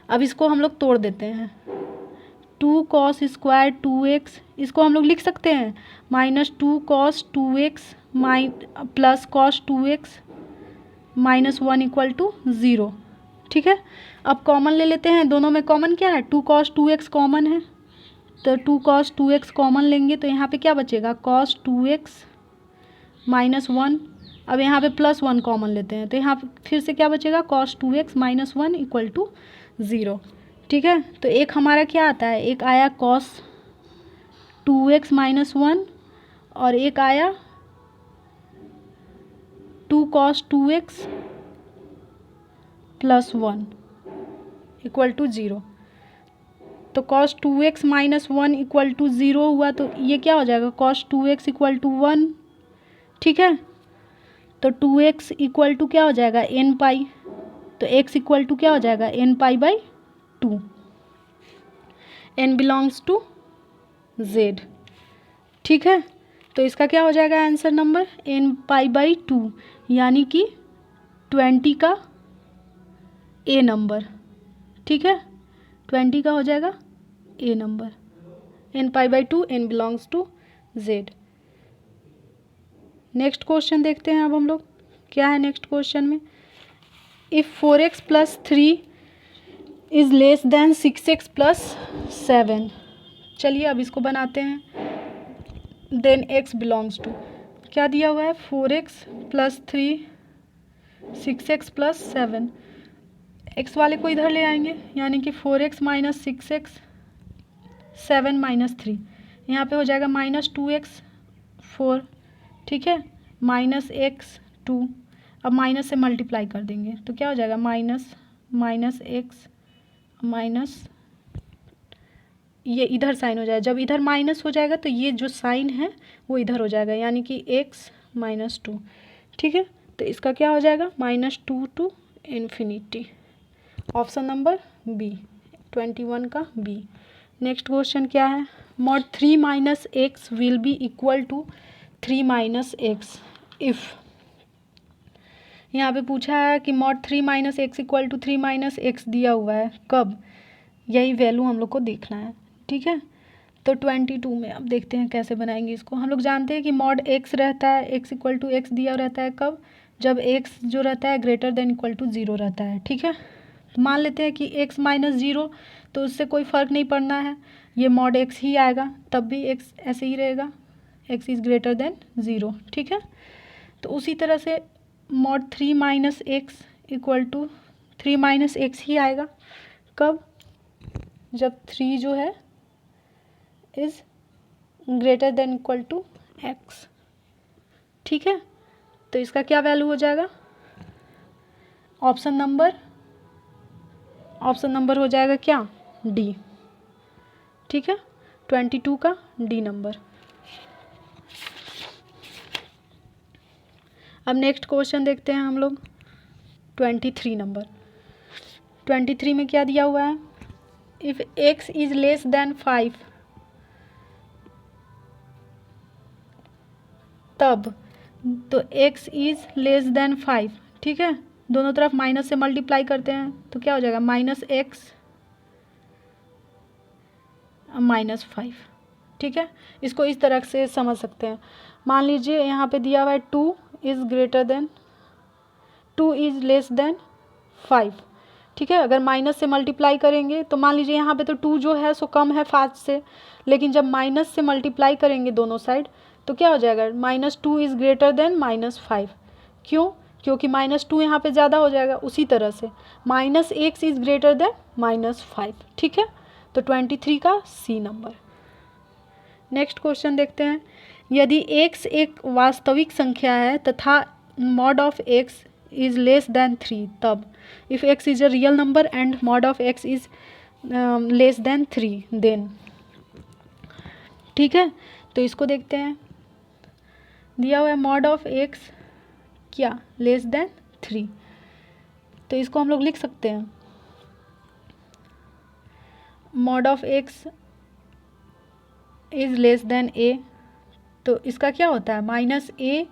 अब इसको हम लोग तोड़ देते हैं, 2 cos स्क्वायर 2x इसको हम लोग लिख सकते हैं -2 cos 2x plus cos 2x minus 1 equal to 0। ठीक है, अब कॉमन ले लेते हैं, दोनों में कॉमन क्या है, 2 cos 2x कॉमन है, तो 2 cos 2x कॉमन लेंगे तो यहाँ पे क्या बचेगा, cos 2x माइनस 1। अब यहाँ पे प्लस 1 कॉमन लेते हैं, तो यहाँ पे फिर से क्या बचेगा, cos 2x minus 1 equal to 0। ठीक है, तो एक हमारा क्या आता है, एक आया cos 2x माइनस 1 और एक आया 2 cos 2x plus 1 equal to 0। तो cos 2x minus 1 equal to 0 हुआ, तो ये क्या हो जाएगा, cos 2x इक्वल टू 1। ठीक है, तो 2x इक्वल टू क्या हो जाएगा, n पाई, तो x इक्वल टू क्या हो जाएगा, n π/2, n belongs to z। ठीक है, तो इसका क्या हो जाएगा आंसर नंबर, n π/2, यानी कि 20 का ए नंबर। ठीक है, 20 का हो जाएगा A number, n π/2, n belongs to z। Next question देखते हैं अब हम लोग, क्या है नेक्स्ट क्वेश्चन में, if 4x + 3 is less than 6x plus 7। चलिए अब इसको बनाते हैं। देन x बिलोंग्स टू, क्या दिया हुआ है, 4x plus 3, 6x plus 7। x वाले को इधर ले आएंगे, यानी कि 4x माइनस 6x, 7 माइनस 3, यहाँ पे हो जाएगा माइनस 2x 4, ठीक है, माइनस x 2। अब माइनस से मल्टीप्लाई कर देंगे तो क्या हो जाएगा, माइनस माइनस x माइनस, ये इधर साइन हो जाएगा। जब इधर माइनस हो जाएगा तो ये जो साइन है वो इधर हो जाएगा, यानी कि x माइनस 2, ठीक है। तो इसका क्या हो जाएगा, -2 to infinity. Option number B, 21 का बी। नेक्स्ट क्वेश्चन क्या है, mod 3 minus X will be equal to 3 minus X if, यहाँ पे पूछा है कि mod 3 minus x equal to 3 minus X दिया हुआ है, कब, यही वैल्यू हम लोग को देखना है, ठीक है। तो 22 में अब देखते हैं कैसे बनाएंगे इसको। हम लोग जानते हैं कि मॉड एक्स रहता है, एक्स इक्वल टू एक्स दिया रहता है कब, जब एक्स जो रहता है ग्रेटर देन इक्वल टू 0 रहता है, ठीक है। मान लेते हैं कि x माइनस 0, तो उससे कोई फ़र्क नहीं पड़ना है, ये मॉड x ही आएगा, तब भी x ऐसे ही रहेगा, x इज़ ग्रेटर देन 0, ठीक है। तो उसी तरह से mod 3 minus x equal to 3 minus x ही आएगा, कब, जब 3 जो है is greater than equal to x, ठीक है। तो इसका क्या वैल्यू हो जाएगा, ऑप्शन नंबर हो जाएगा क्या, डी, ठीक है, 22 का डी नंबर। अब नेक्स्ट क्वेश्चन देखते हैं हम लोग, 23 नंबर। 23 में क्या दिया हुआ है, if x is less then 5 तब, तो x इज़ लेस देन 5, ठीक है, दोनों तरफ माइनस से मल्टीप्लाई करते हैं तो क्या हो जाएगा, -x -5, ठीक है। इसको इस तरह से समझ सकते हैं, मान लीजिए यहाँ पे दिया हुआ है 2 इज़ लेस देन 5, ठीक है। अगर माइनस से मल्टीप्लाई करेंगे तो मान लीजिए यहाँ पे तो 2 जो है सो कम है 5 से, लेकिन जब माइनस से मल्टीप्लाई करेंगे दोनों साइड तो क्या हो जाएगा, -2 इज़ ग्रेटर देन -5, क्यों, क्योंकि -2 यहाँ पे ज़्यादा हो जाएगा। उसी तरह से -x इज़ ग्रेटर देन -5, ठीक है। तो 23 का सी नंबर। नेक्स्ट क्वेश्चन देखते हैं, यदि x एक वास्तविक संख्या है तथा mod of x is less than 3 तब, if x is a real number and mod of x is less than 3 then, ठीक है। तो इसको देखते हैं, दिया हुआ है मॉड ऑफ x क्या, लेस देन 3, तो इसको हम लोग लिख सकते हैं, mod of x is less than a, तो इसका क्या होता है, -a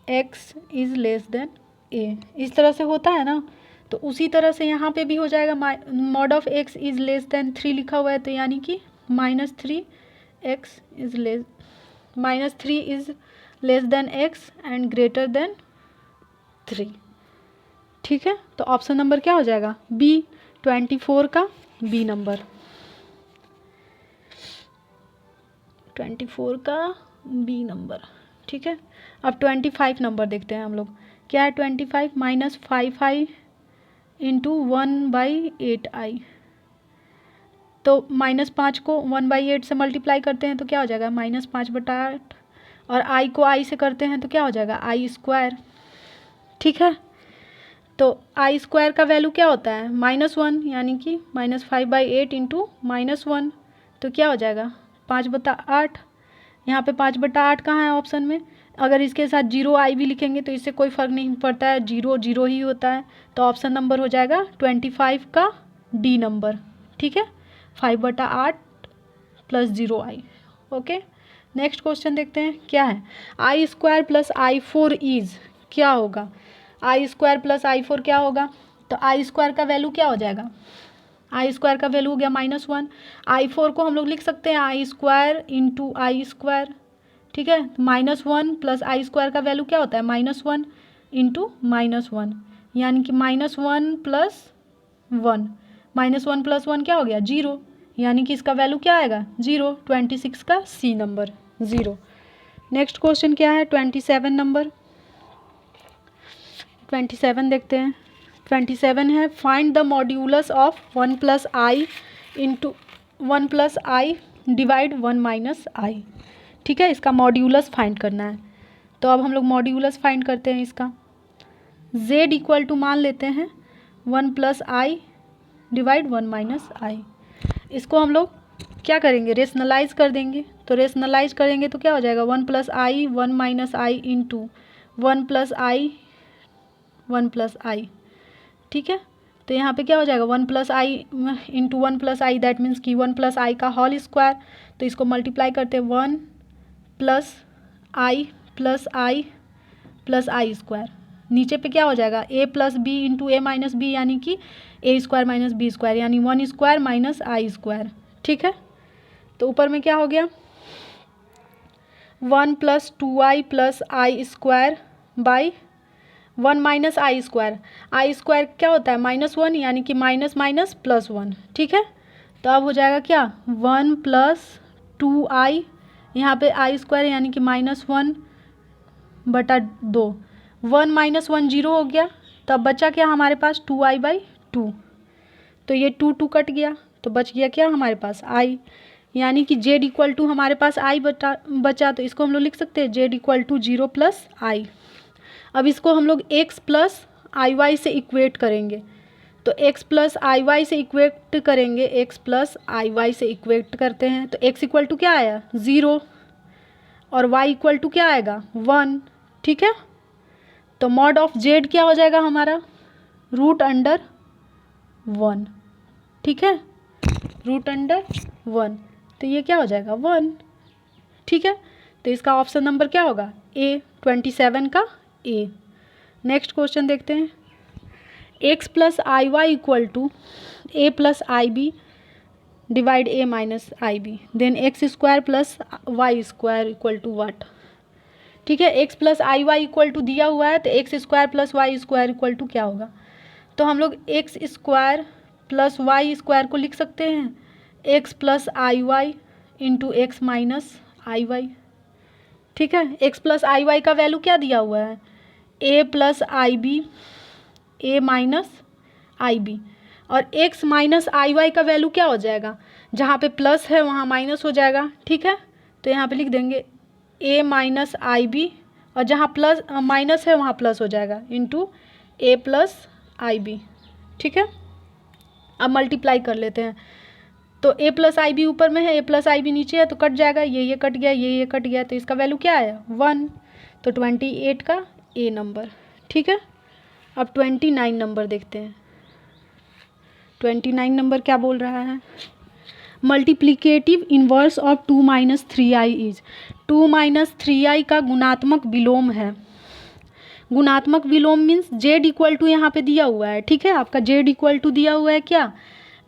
x is less than a, इस तरह से होता है ना। तो उसी तरह से यहाँ पे भी हो जाएगा, mod of x is less than 3 लिखा हुआ है, तो यानी कि -3 is less then x and greater than 3, ठीक है। तो ऑप्शन नंबर क्या हो जाएगा, बी, 24 का बी नंबर, 24 का बी नंबर, ठीक है। अब 25 नंबर देखते हैं हम लोग, क्या है 25, -5i इंटू 1/8i, तो -5 को 1/8 से मल्टीप्लाई करते हैं तो क्या हो जाएगा, -5/8, और i को i से करते हैं तो क्या हो जाएगा, i², ठीक है। तो i² का वैल्यू क्या होता है, -1, यानी कि -5/8 इंटू -1, तो क्या हो जाएगा 5/8। यहाँ पे 5/8 कहाँ है ऑप्शन में, अगर इसके साथ 0i भी लिखेंगे तो इससे कोई फ़र्क नहीं पड़ता है, 0 0 ही होता है। तो ऑप्शन नंबर हो जाएगा 25 का डी नंबर, ठीक है, 5/8 + 0i, ओके। नेक्स्ट क्वेश्चन देखते हैं, क्या है, i² + i4 इज़, क्या होगा, i² + i4 क्या होगा, तो i² का वैल्यू क्या हो जाएगा, i² का वैल्यू हो गया -1, i4 को हम लोग लिख सकते हैं i² इंटू i², ठीक है। -1 + i² का वैल्यू क्या होता है, -1 इंटू -1, यानी कि -1 + 1, -1 + 1 क्या हो गया 0, यानी कि इसका वैल्यू क्या आएगा 0। 26 का सी नंबर 0। नेक्स्ट क्वेश्चन क्या है 27 नंबर। 27 देखते हैं। 27 है find the modulus of 1 + i into 1 + i divide 1 - i। ठीक है, इसका मॉड्यूलस फाइंड करना है। तो अब हम लोग मॉड्यूलस फाइंड करते हैं इसका। z इक्वल टू मान लेते हैं 1 + i डिवाइड 1 - i। इसको हम लोग क्या करेंगे रेशनलाइज कर देंगे। तो रेशनलाइज करेंगे तो क्या हो जाएगा 1 + i 1 - i into 1 + i 1 + i। ठीक है, तो यहाँ पे क्या हो जाएगा 1 + i into 1 + i, that means कि 1 + i का होल स्क्वायर। तो इसको मल्टीप्लाई करते हैं 1 + i + i + i स्क्वायर। नीचे पे क्या हो जाएगा a + b into a - b, यानी कि a स्क्वायर - b स्क्वायर, यानी 1 स्क्वायर - i स्क्वायर। ठीक है, तो ऊपर में क्या हो गया 1 + 2i + i square by 1 - i square. i square क्या होता है -1, यानी कि माइनस माइनस प्लस 1। ठीक है, तो अब हो जाएगा क्या 1 + 2i, यहाँ पे i स्क्वायर यानी कि -1/2, 1 - 1 0 हो गया। तब बचा क्या हमारे पास 2i/2। तो ये 2 2 कट गया, तो बच गया क्या हमारे पास i, यानी कि z इक्वल टू हमारे पास i बचा। तो इसको हम लोग लिख सकते हैं z इक्वल टू 0 + i। अब इसको हम लोग x + iy से इक्वेट करेंगे। तो x + iy से इक्वेट करेंगे, x + iy से इक्वेट करते हैं। तो x इक्वल टू क्या आया 0 और y इक्वल टू क्या आएगा 1। ठीक है, तो मॉड ऑफ z क्या हो जाएगा हमारा √1। ठीक है, √1, तो ये क्या हो जाएगा 1। ठीक है, तो इसका ऑप्शन नंबर क्या होगा A, 27 का A। नेक्स्ट क्वेश्चन देखते हैं। x + iy equal to a + ib divide a - ib, then x square + y square equal to what. ठीक है, x + iy इक्वल टू दिया हुआ है, तो x square + y square equal to क्या होगा। तो हम लोग x स्क्वायर + y स्क्वायर को लिख सकते हैं x + iy into x - iy। ठीक है, x + iy का वैल्यू क्या दिया हुआ है a + ib a - ib, और x - iy का वैल्यू क्या हो जाएगा, जहाँ पे प्लस है वहाँ माइनस हो जाएगा। ठीक है, तो यहाँ पे लिख देंगे a - ib, और जहाँ प्लस माइनस है वहाँ प्लस हो जाएगा इंटू a + ib। ठीक है, अब मल्टीप्लाई कर लेते हैं। तो a + ib ऊपर में है, a + ib नीचे है, तो कट जाएगा, ये कट गया, ये कट गया, तो इसका वैल्यू क्या आया 1। तो 28 का A नंबर। ठीक है, अब 29 नंबर देखते हैं। 29 नंबर क्या बोल रहा है multiplicative inverse of 2 - 3i is 2 - 3i का गुणात्मक विलोम है। गुणात्मक विलोम मीन्स z इक्वल टू यहाँ पे दिया हुआ है। ठीक है, आपका z इक्वल टू दिया हुआ है, क्या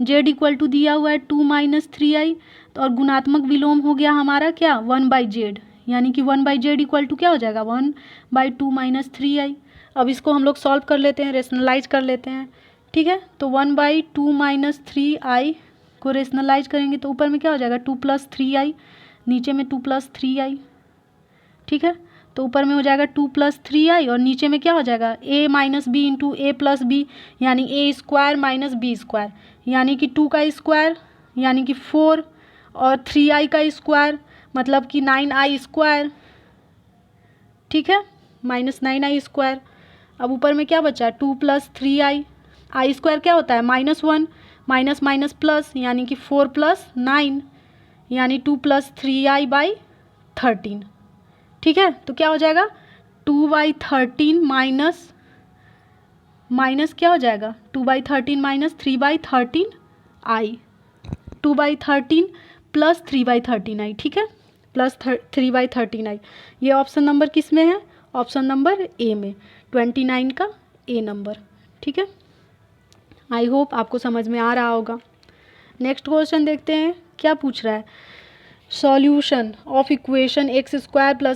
z इक्वल टू दिया हुआ है 2 - 3i, तो और गुणात्मक विलोम हो गया हमारा क्या 1/z, यानी कि 1/z इक्वल टू क्या हो जाएगा 1/2 - 3i। अब इसको हम लोग सॉल्व कर लेते हैं, रेशनलाइज कर लेते हैं। ठीक है, तो 1/2 - 3i को रेशनलाइज करेंगे तो ऊपर में क्या हो जाएगा 2 + 3i, नीचे में 2 + 3i। ठीक है, तो ऊपर में हो जाएगा 2 + 3i, और नीचे में क्या हो जाएगा a - b into a + b, यानी a स्क्वायर - b स्क्वायर, यानी कि 2 का स्क्वायर यानी कि 4, और 3i का स्क्वायर मतलब कि 9i स्क्वायर। ठीक है, -9i स्क्वायर। अब ऊपर में क्या बचा 2 + 3i, i स्क्वायर क्या होता है -1, माइनस माइनस प्लस, यानी कि 4 + 9 यानी 2 + 3i/13। ठीक है, तो क्या हो जाएगा 2/13 माइनस क्या हो जाएगा 2/13 - 3/13i, 2/13 + 3/13i। ठीक है, +3/13i। ये ऑप्शन नंबर किस में है ऑप्शन नंबर ए में, 29 का ए नंबर। ठीक है, आई होप आपको समझ में आ रहा होगा। नेक्स्ट क्वेश्चन देखते हैं क्या पूछ रहा है। Solution of equation x² +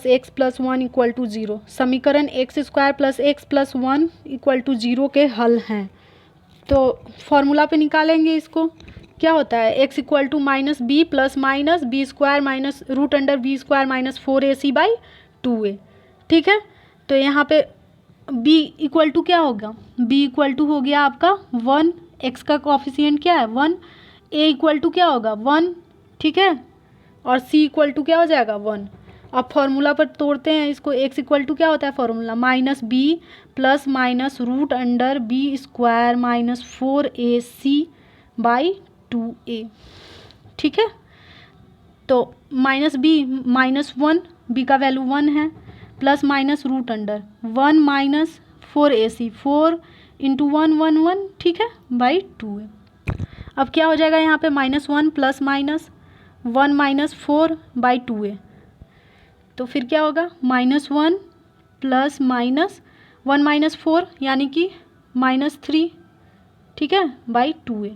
x + 1 = 0। समीकरण x² + x + 1 = 0 के हल हैं। तो फॉर्मूला पे निकालेंगे इसको। क्या होता है, x equal to minus B plus minus B square minus root under B square minus 4ac by 2a। ठीक है, तो यहाँ पे b इक्वल टू क्या होगा, b इक्वल टू हो गया आपका 1, x का कॉफिशिएंट क्या है 1, a इक्वल टू क्या होगा 1। ठीक है, और c इक्वल टू क्या हो जाएगा 1। अब फॉर्मूला पर तोड़ते हैं इसको। x इक्वल टू क्या होता है formula, minus b plus minus root under B square minus 4ac by 2a। ठीक है, तो माइनस बी माइनस 1, बी का वैल्यू 1 है, plus minus root under 1 minus 4ac, 4 into 1 1 1। ठीक है, बाई 2a। अब क्या हो जाएगा यहाँ पे -1 plus minus 1 minus 4 by 2a। तो फिर क्या होगा -1 प्लस माइनस 1 माइनस 4 यानी कि -3। ठीक है, बाई 2a।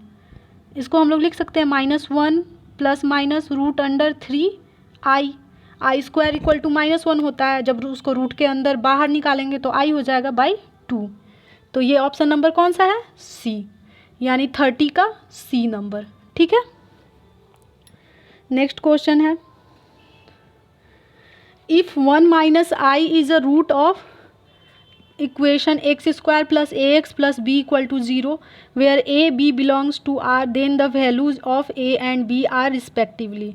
इसको हम लोग लिख सकते हैं -1 plus minus root under 3i। I square equal to -1 होता है, जब उसको रूट के अंदर बाहर निकालेंगे तो आई हो जाएगा बाई 2। तो ये ऑप्शन नंबर कौन सा है, सी, यानी 30 का सी नंबर। ठीक है, नेक्स्ट क्वेश्चन है, if 1 minus i is a root of equation x square plus A x plus B equal to 0 where A B belongs to R then the values of A and B are respectively.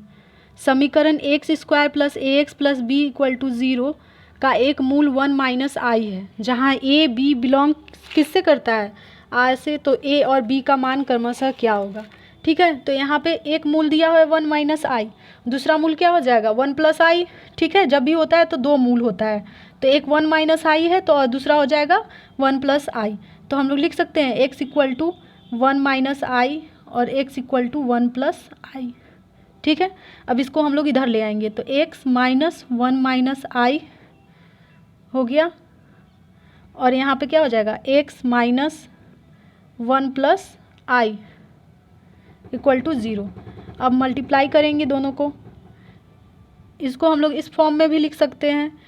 समीकरण x square plus A x plus B equal to 0 का एक मूल 1 minus आई है, जहाँ A B belong किससे करता है, are से, तो ए और बी का मान क्रमशः क्या होगा। ठीक है, तो यहाँ पे एक मूल दिया हुआ है 1 माइनस आई, दूसरा मूल क्या हो जाएगा 1 प्लस आई। ठीक है, जब भी होता है तो दो मूल होता है, तो एक 1 माइनस आई है तो और दूसरा हो जाएगा 1 प्लस आई। तो हम लोग लिख सकते हैं एक्स इक्वल टू 1 माइनस आई और एक्स इक्वल टू 1 प्लस आई। ठीक है, अब इसको हम लोग इधर ले आएंगे तो एक्स माइनस 1 माइनस आई हो गया, और यहाँ पे क्या हो जाएगा X minus 1 plus I equal to 0। अब मल्टीप्लाई करेंगे दोनों को, इसको हम लोग इस फॉर्म में भी लिख सकते हैं,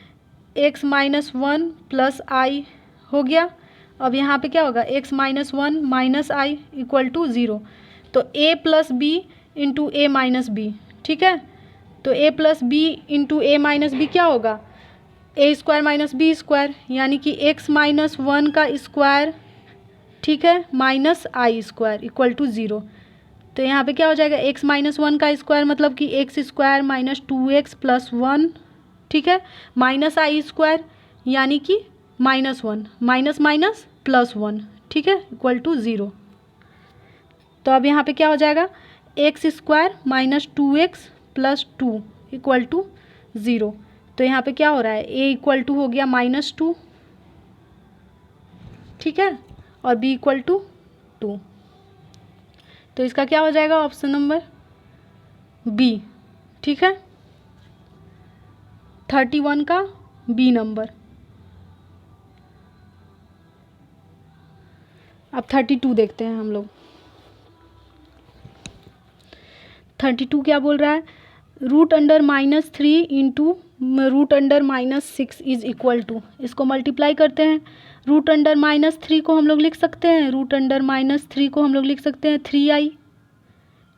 एक्स माइनस 1 प्लस आई हो गया। अब यहाँ पे क्या होगा X minus 1 minus I equal to 0, तो A plus B into A minus B. ठीक है, तो A plus B into A minus B क्या होगा, A square minus B square, यानी कि एक्स माइनस 1 का स्क्वायर, ठीक है, minus I square equal to 0। तो यहाँ पे क्या हो जाएगा एक्स माइनस 1 का स्क्वायर मतलब कि x square minus 2x plus 1। ठीक है, माइनस आई स्क्वायर यानी कि -1 माइनस माइनस प्लस 1। ठीक है, इक्वल टू 0। तो अब यहाँ पे क्या हो जाएगा X square minus 2x plus 2 equal to 0। तो यहाँ पे क्या हो रहा है a इक्वल टू हो गया -2। ठीक है, और b इक्वल टू 2। तो इसका क्या हो जाएगा ऑप्शन नंबर बी। ठीक है, 31 का बी नंबर। अब 32 देखते हैं हम लोग। 32 क्या बोल रहा है, root under -3 into root under -6 is equal to, इसको मल्टीप्लाई करते हैं। रूट अंडर -3 को हम लोग लिख सकते हैं, रूट अंडर -3 को हम लोग लिख सकते हैं 3i।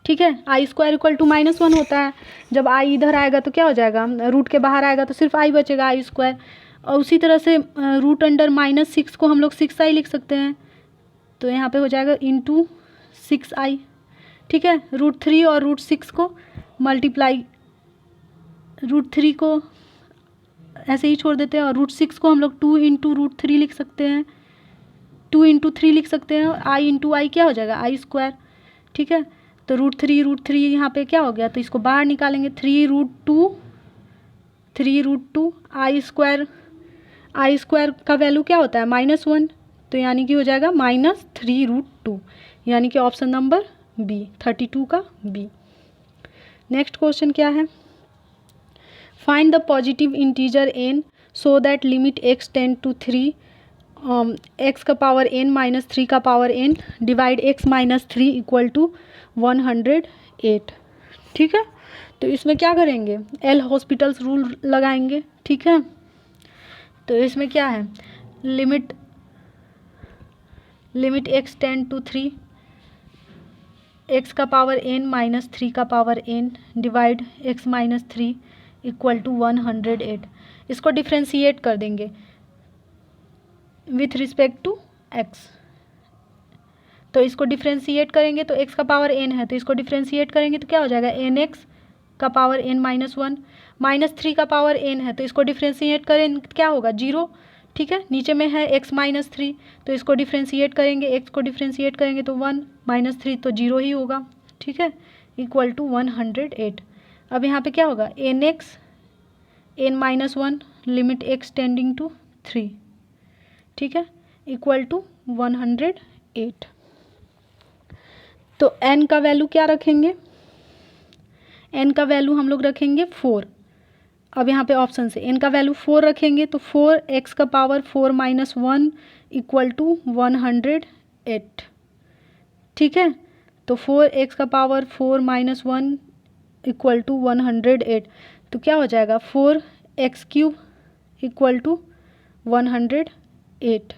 ठीक है, आई स्क्वायर इक्वल टू -1 होता है, जब आई इधर आएगा तो क्या हो जाएगा, रूट के बाहर आएगा तो सिर्फ आई बचेगा, आई स्क्वायर। और उसी तरह से रूट अंडर -6 को हम लोग 6i लिख सकते हैं, तो यहाँ पे हो जाएगा इंटू 6i। ठीक है, √3 और √6 को मल्टीप्लाई, √3 को ऐसे ही छोड़ देते हैं और √6 को हम लोग 2 इंटू √3 लिख सकते हैं, 2 इंटू 3 लिख सकते हैं, और आई इंटू आई क्या हो जाएगा आई स्क्वायर। ठीक है, तो √3 यहाँ पे क्या हो गया, तो इसको बाहर निकालेंगे 3√2 आई स्क्वायर का वैल्यू क्या होता है -1, तो यानी कि हो जाएगा -3√2, यानी कि ऑप्शन नंबर बी 32 का बी। नेक्स्ट क्वेश्चन क्या है, find the positive integer n so that limit x tend to 3 x का पावर n माइनस 3 का power n divide x minus 3 equal to 108। ठीक है, तो इसमें क्या करेंगे एल हॉस्पिटल्स रूल लगाएंगे। ठीक है, तो इसमें क्या है limit limit x tend to 3 x का पावर n माइनस 3 का power n divide x minus 3 equal to 108। इसको डिफ्रेंशिएट कर देंगे विथ रिस्पेक्ट टू x। तो इसको डिफ्रेंशिएट करेंगे तो x का पावर n है, तो इसको डिफ्रेंशिएट करेंगे तो क्या हो जाएगा, nx का पावर n माइनस 1 माइनस 3 का पावर n है, तो इसको डिफ्रेंशिएट करें क्या होगा, 0। ठीक है, नीचे में है x माइनस 3, तो इसको डिफ्रेंशिएट करेंगे, x को डिफ्रेंशिएट करेंगे तो 1 माइनस 3 तो 0 ही होगा। ठीक है, इक्वल टू 108। अब यहाँ पे क्या होगा, nx n minus 1 limit x tending to 3, ठीक है, इक्वल टू 108। तो n का वैल्यू क्या रखेंगे, n का वैल्यू हम लोग रखेंगे 4। अब यहाँ पे ऑप्शन से n का वैल्यू 4 रखेंगे तो 4x का पावर 4 माइनस 1 इक्वल टू 108। ठीक है, तो 4x का पावर 4 माइनस 1 इक्वल टू 108, तो क्या हो जाएगा 4x क्यूब इक्वल टू 108।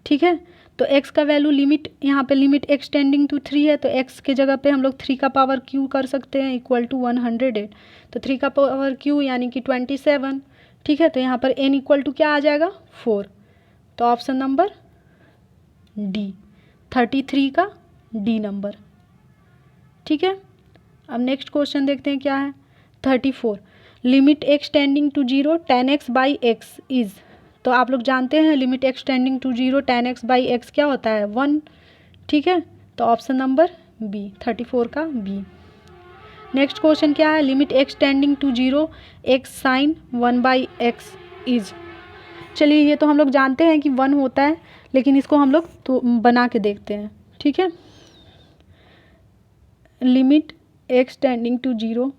ठीक है, तो x का वैल्यू लिमिट, यहाँ पे लिमिट x टेंडिंग टू 3 है, तो x के जगह पे हम लोग 3 का पावर q कर सकते हैं इक्वल टू 108। तो 3 का पावर q यानी कि 27। ठीक है, तो यहाँ पर n इक्वल टू क्या आ जाएगा 4। तो ऑप्शन नंबर डी, 33 का डी नंबर। ठीक है, अब नेक्स्ट क्वेश्चन देखते हैं क्या है। 34 limit x tending to 0 10x by X is, तो आप लोग जानते हैं limit x tending to 0 10x by x क्या होता है 1। ठीक है, तो ऑप्शन नंबर बी, 34 का बी। नेक्स्ट क्वेश्चन क्या है, limit x tending to 0 x sine 1 by X is. चलिए ये तो हम लोग जानते हैं कि 1 होता है, लेकिन इसको हम लोग तो बना के देखते हैं। ठीक है, limit x tending to 0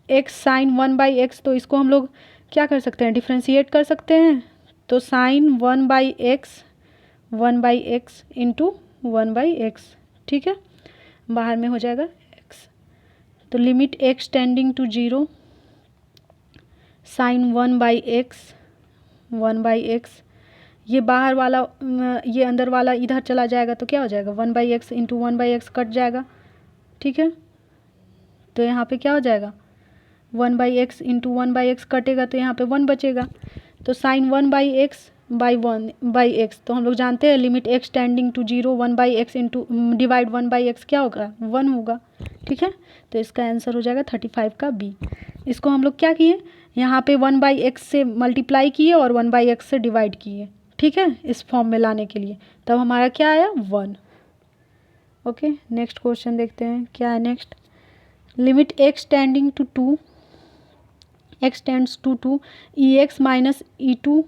x sine 1 by x, तो इसको हम लोग क्या कर सकते हैं, डिफ्रेंशिएट कर सकते हैं। तो sine 1 by x into 1 by x. ठीक है, बाहर में हो जाएगा x। तो limit x tending to 0 sine 1 by x, ये बाहर वाला ये अंदर वाला इधर चला जाएगा तो क्या हो जाएगा 1 by x into 1 by x cut जाएगा। ठीक है, तो यहाँ पे क्या हो जाएगा 1 by x into 1 by x कटेगा तो यहाँ पे 1 बचेगा। तो sine 1 by x by 1 by x, तो हम लोग जानते हैं limit x tending to 0 1 by x into divide 1 by x क्या होगा 1 होगा। ठीक है, तो इसका आंसर हो जाएगा 35 का बी। इसको हम लोग क्या किए, यहाँ पे 1 बाई एक्स से मल्टीप्लाई किए और 1 बाई एक्स से डिवाइड किए। ठीक है, इस फॉर्म में लाने के लिए, तब हमारा क्या आया 1। ओके, नेक्स्ट क्वेश्चन देखते हैं क्या है। Next limit x tending to 2 x tends to 2 ex minus e2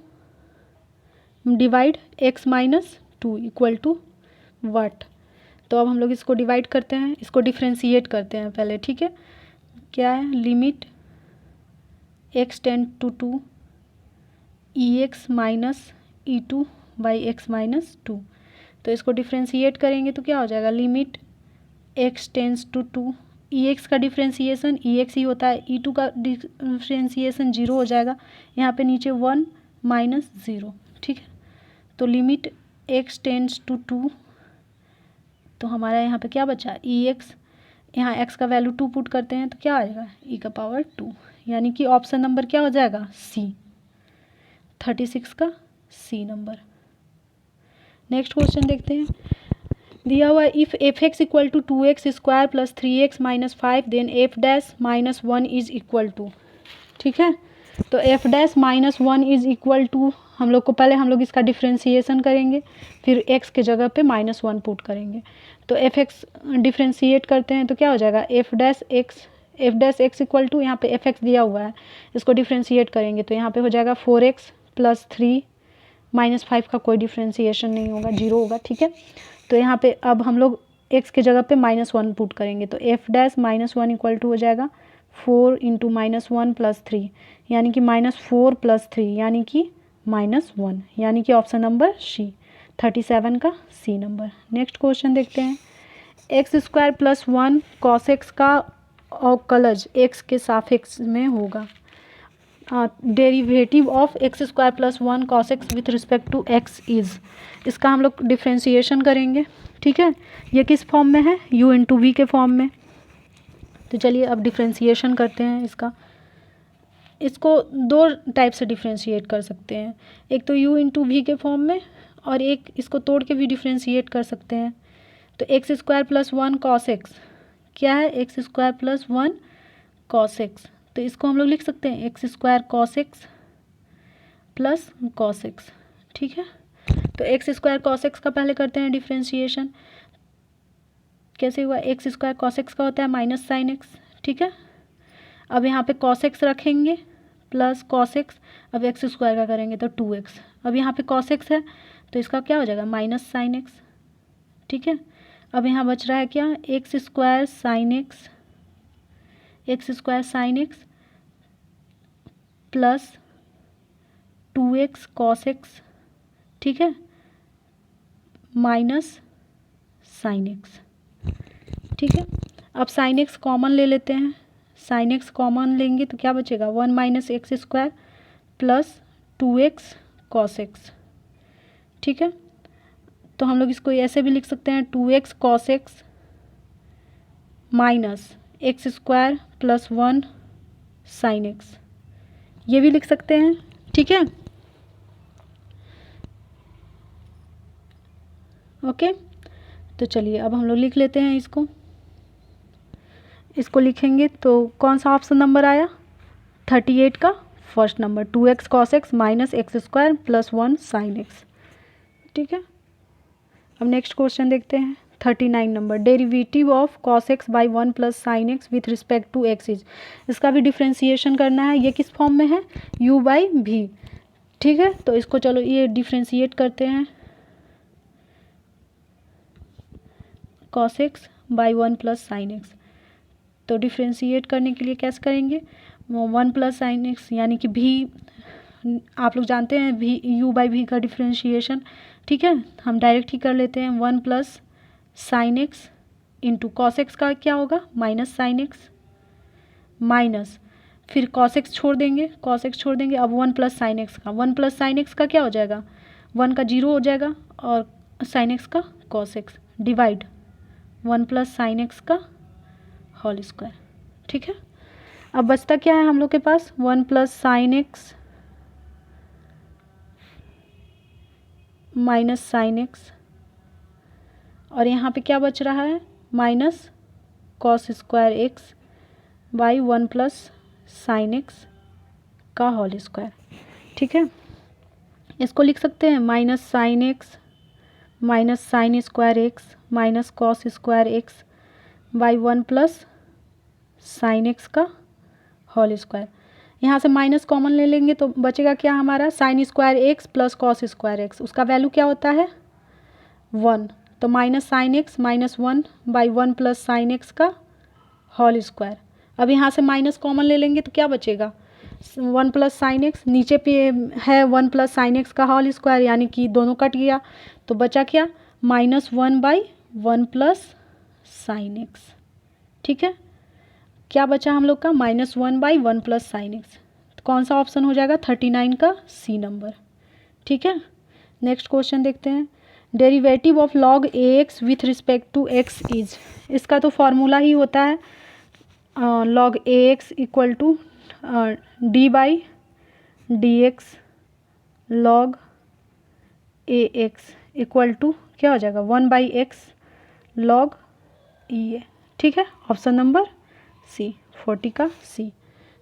divide x minus 2 equal to what. तो अब हम लोग इसको डिवाइड करते हैं, इसको डिफ्रेंशिएट करते हैं पहले। ठीक है, क्या है, limit x tend to 2 ex minus e2 by x minus 2, तो इसको डिफ्रेंशिएट करेंगे तो क्या हो जाएगा, limit x tends to 2 ex का डिफ्रेंशिएशन ex ही होता है, e2 का डिफ्रेंशिएशन 0 हो जाएगा, यहाँ पे नीचे 1 माइनस 0। ठीक है, तो लिमिट x टेंड्स टू 2, तो हमारा यहाँ पे क्या बचा ex, यहाँ x का वैल्यू 2 पुट करते हैं तो क्या आएगा e का पावर 2, यानी कि ऑप्शन नंबर क्या हो जाएगा सी, 36 का सी नंबर। नेक्स्ट क्वेश्चन देखते हैं, दिया हुआ if f x equal to 2x square plus 3x minus 5 then f dash minus 1 is equal to. ठीक है, तो f dash minus 1 is equal to, हम लोग को पहले हम लोग इसका डिफ्रेंशिएशन करेंगे, फिर x के जगह पे माइनस 1 पुट करेंगे। तो एफ एक्स डिफ्रेंशिएट करते हैं तो क्या हो जाएगा f dash x equal to, यहाँ पे एफ एक्स दिया हुआ है, इसको डिफ्रेंशिएट करेंगे तो यहाँ पे हो जाएगा 4x प्लस 3 माइनस 5 का कोई डिफ्रेंशिएशन नहीं होगा, 0 होगा। ठीक है, तो यहाँ पे अब हम लोग x के जगह पे माइनस 1 पुट करेंगे तो f dash minus 1 equal to हो जाएगा 4 इंटू माइनस 1 प्लस 3, यानी कि माइनस 4 प्लस 3 यानी कि माइनस 1, यानी कि ऑप्शन नंबर सी, 37 का सी नंबर। नेक्स्ट क्वेश्चन देखते हैं, x square plus 1 cos x का अवकलज x के सापेक्ष में होगा। Derivative of x square plus 1 cos x with respect to x is, इसका हम लोग डिफ्रेंसिएशन करेंगे। ठीक है, ये किस फॉर्म में है, u इंटू वी के फॉर्म में। तो चलिए अब डिफ्रेंसिएशन करते हैं इसका। इसको दो टाइप से डिफ्रेंशिएट कर सकते हैं, एक तो u इंटू वी के फॉर्म में, और एक इसको तोड़ के भी डिफ्रेंशिएट कर सकते हैं। तो x square plus 1 cos x क्या है, x square plus 1 cos x, तो इसको हम लोग लिख सकते हैं x square cos x plus cos x. ठीक है, तो एक्स स्क्वायर कॉस एक्स का पहले करते हैं डिफ्रेंशिएशन। कैसे हुआ, एक्स स्क्वायर कॉस एक्स का होता है माइनस साइन एक्स। ठीक है, अब यहाँ पे कॉस एक्स रखेंगे प्लस कॉस एक्स, अब एक्स स्क्वायर का करेंगे तो 2x, अब यहाँ पे कॉस एक्स है तो इसका क्या हो जाएगा माइनस साइन एक्स। ठीक है, अब यहाँ बच रहा है क्या, x square sine x, x square sine x plus 2x cos x. ठीक है, माइनस साइन एक्स। ठीक है, अब साइन एक्स कॉमन ले लेते हैं, साइन एक्स कॉमन लेंगे तो क्या बचेगा, 1 minus x square plus 2x cos x. ठीक है, तो हम लोग इसको ऐसे भी लिख सकते हैं 2x cos x minus x square plus 1 sine x, ये भी लिख सकते हैं। ठीक है, ओके, तो चलिए अब हम लोग लिख लेते हैं इसको लिखेंगे तो कौन सा ऑप्शन नंबर आया, 38 का first number, 2x cos x minus x square plus 1 sine x. ठीक है, अब नेक्स्ट क्वेश्चन देखते हैं 39 number, derivative of cos x by 1 plus sine x with respect to x is, इसका भी डिफ्रेंसिएशन करना है। ये किस फॉर्म में है, u बाई भी। ठीक है, तो इसको चलो ये डिफ्रेंशिएट करते हैं, cos x by 1 plus sine x. तो डिफ्रेंशिएट करने के लिए कैसे करेंगे, 1 प्लस साइन एक्स यानी कि भी, आप लोग जानते हैं भी u बाई भी का डिफ्रेंशिएशन। ठीक है, हम डायरेक्ट ही कर लेते हैं, 1 plus sine x into cos x का क्या होगा माइनस साइन एक्स, माइनस फिर कॉस एक्स छोड़ देंगे, कॉस एक्स छोड़ देंगे, अब 1 प्लस साइन एक्स का, 1 प्लस साइन एक्स का क्या हो जाएगा, 1 का 0 हो जाएगा और साइन एक्स का cos x divide 1 plus sine x का होल स्क्वायर। ठीक है, अब बचता क्या है हम लोग के पास, 1 plus sine x minus sine x, और यहाँ पे क्या बच रहा है minus cos square x by 1 plus sine x का होल स्क्वायर। ठीक है, इसको लिख सकते हैं minus sine x minus sine square x minus cos square x by 1 plus sine x का होल स्क्वायर। यहाँ से माइनस कॉमन ले लेंगे तो बचेगा क्या हमारा, sine square x plus cos square x, उसका वैल्यू क्या होता है 1, तो minus sine x minus 1 by 1 plus sine x का होल स्क्वायर। अब यहाँ से माइनस कॉमन ले लेंगे तो क्या बचेगा, 1 प्लस साइन एक्स, नीचे पे है 1 प्लस साइन एक्स का होल स्क्वायर यानी कि दोनों कट गया, तो बचा क्या minus 1 by 1 plus sine x. ठीक है, क्या बचा हम लोग का minus 1 by 1 plus sine x, तो कौन सा ऑप्शन हो जाएगा 39 का सी नंबर। ठीक है, नेक्स्ट क्वेश्चन देखते हैं, derivative of log A x with respect to x is, इसका तो फॉर्मूला ही होता है log A x equal to d by d x log A x equal to क्या हो जाएगा 1 by x log e A. ठीक है, ऑप्शन नंबर सी 40 का C.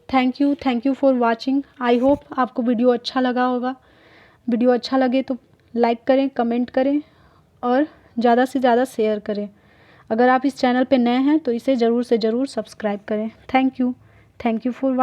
Thank you for watching. I hope आपको वीडियो अच्छा लगा होगा। वीडियो अच्छा लगे तो लाइक करें, कमेंट करें और ज़्यादा से ज़्यादा शेयर करें। अगर आप इस चैनल पे नए हैं तो इसे ज़रूर से ज़रूर सब्सक्राइब करें। Thank you for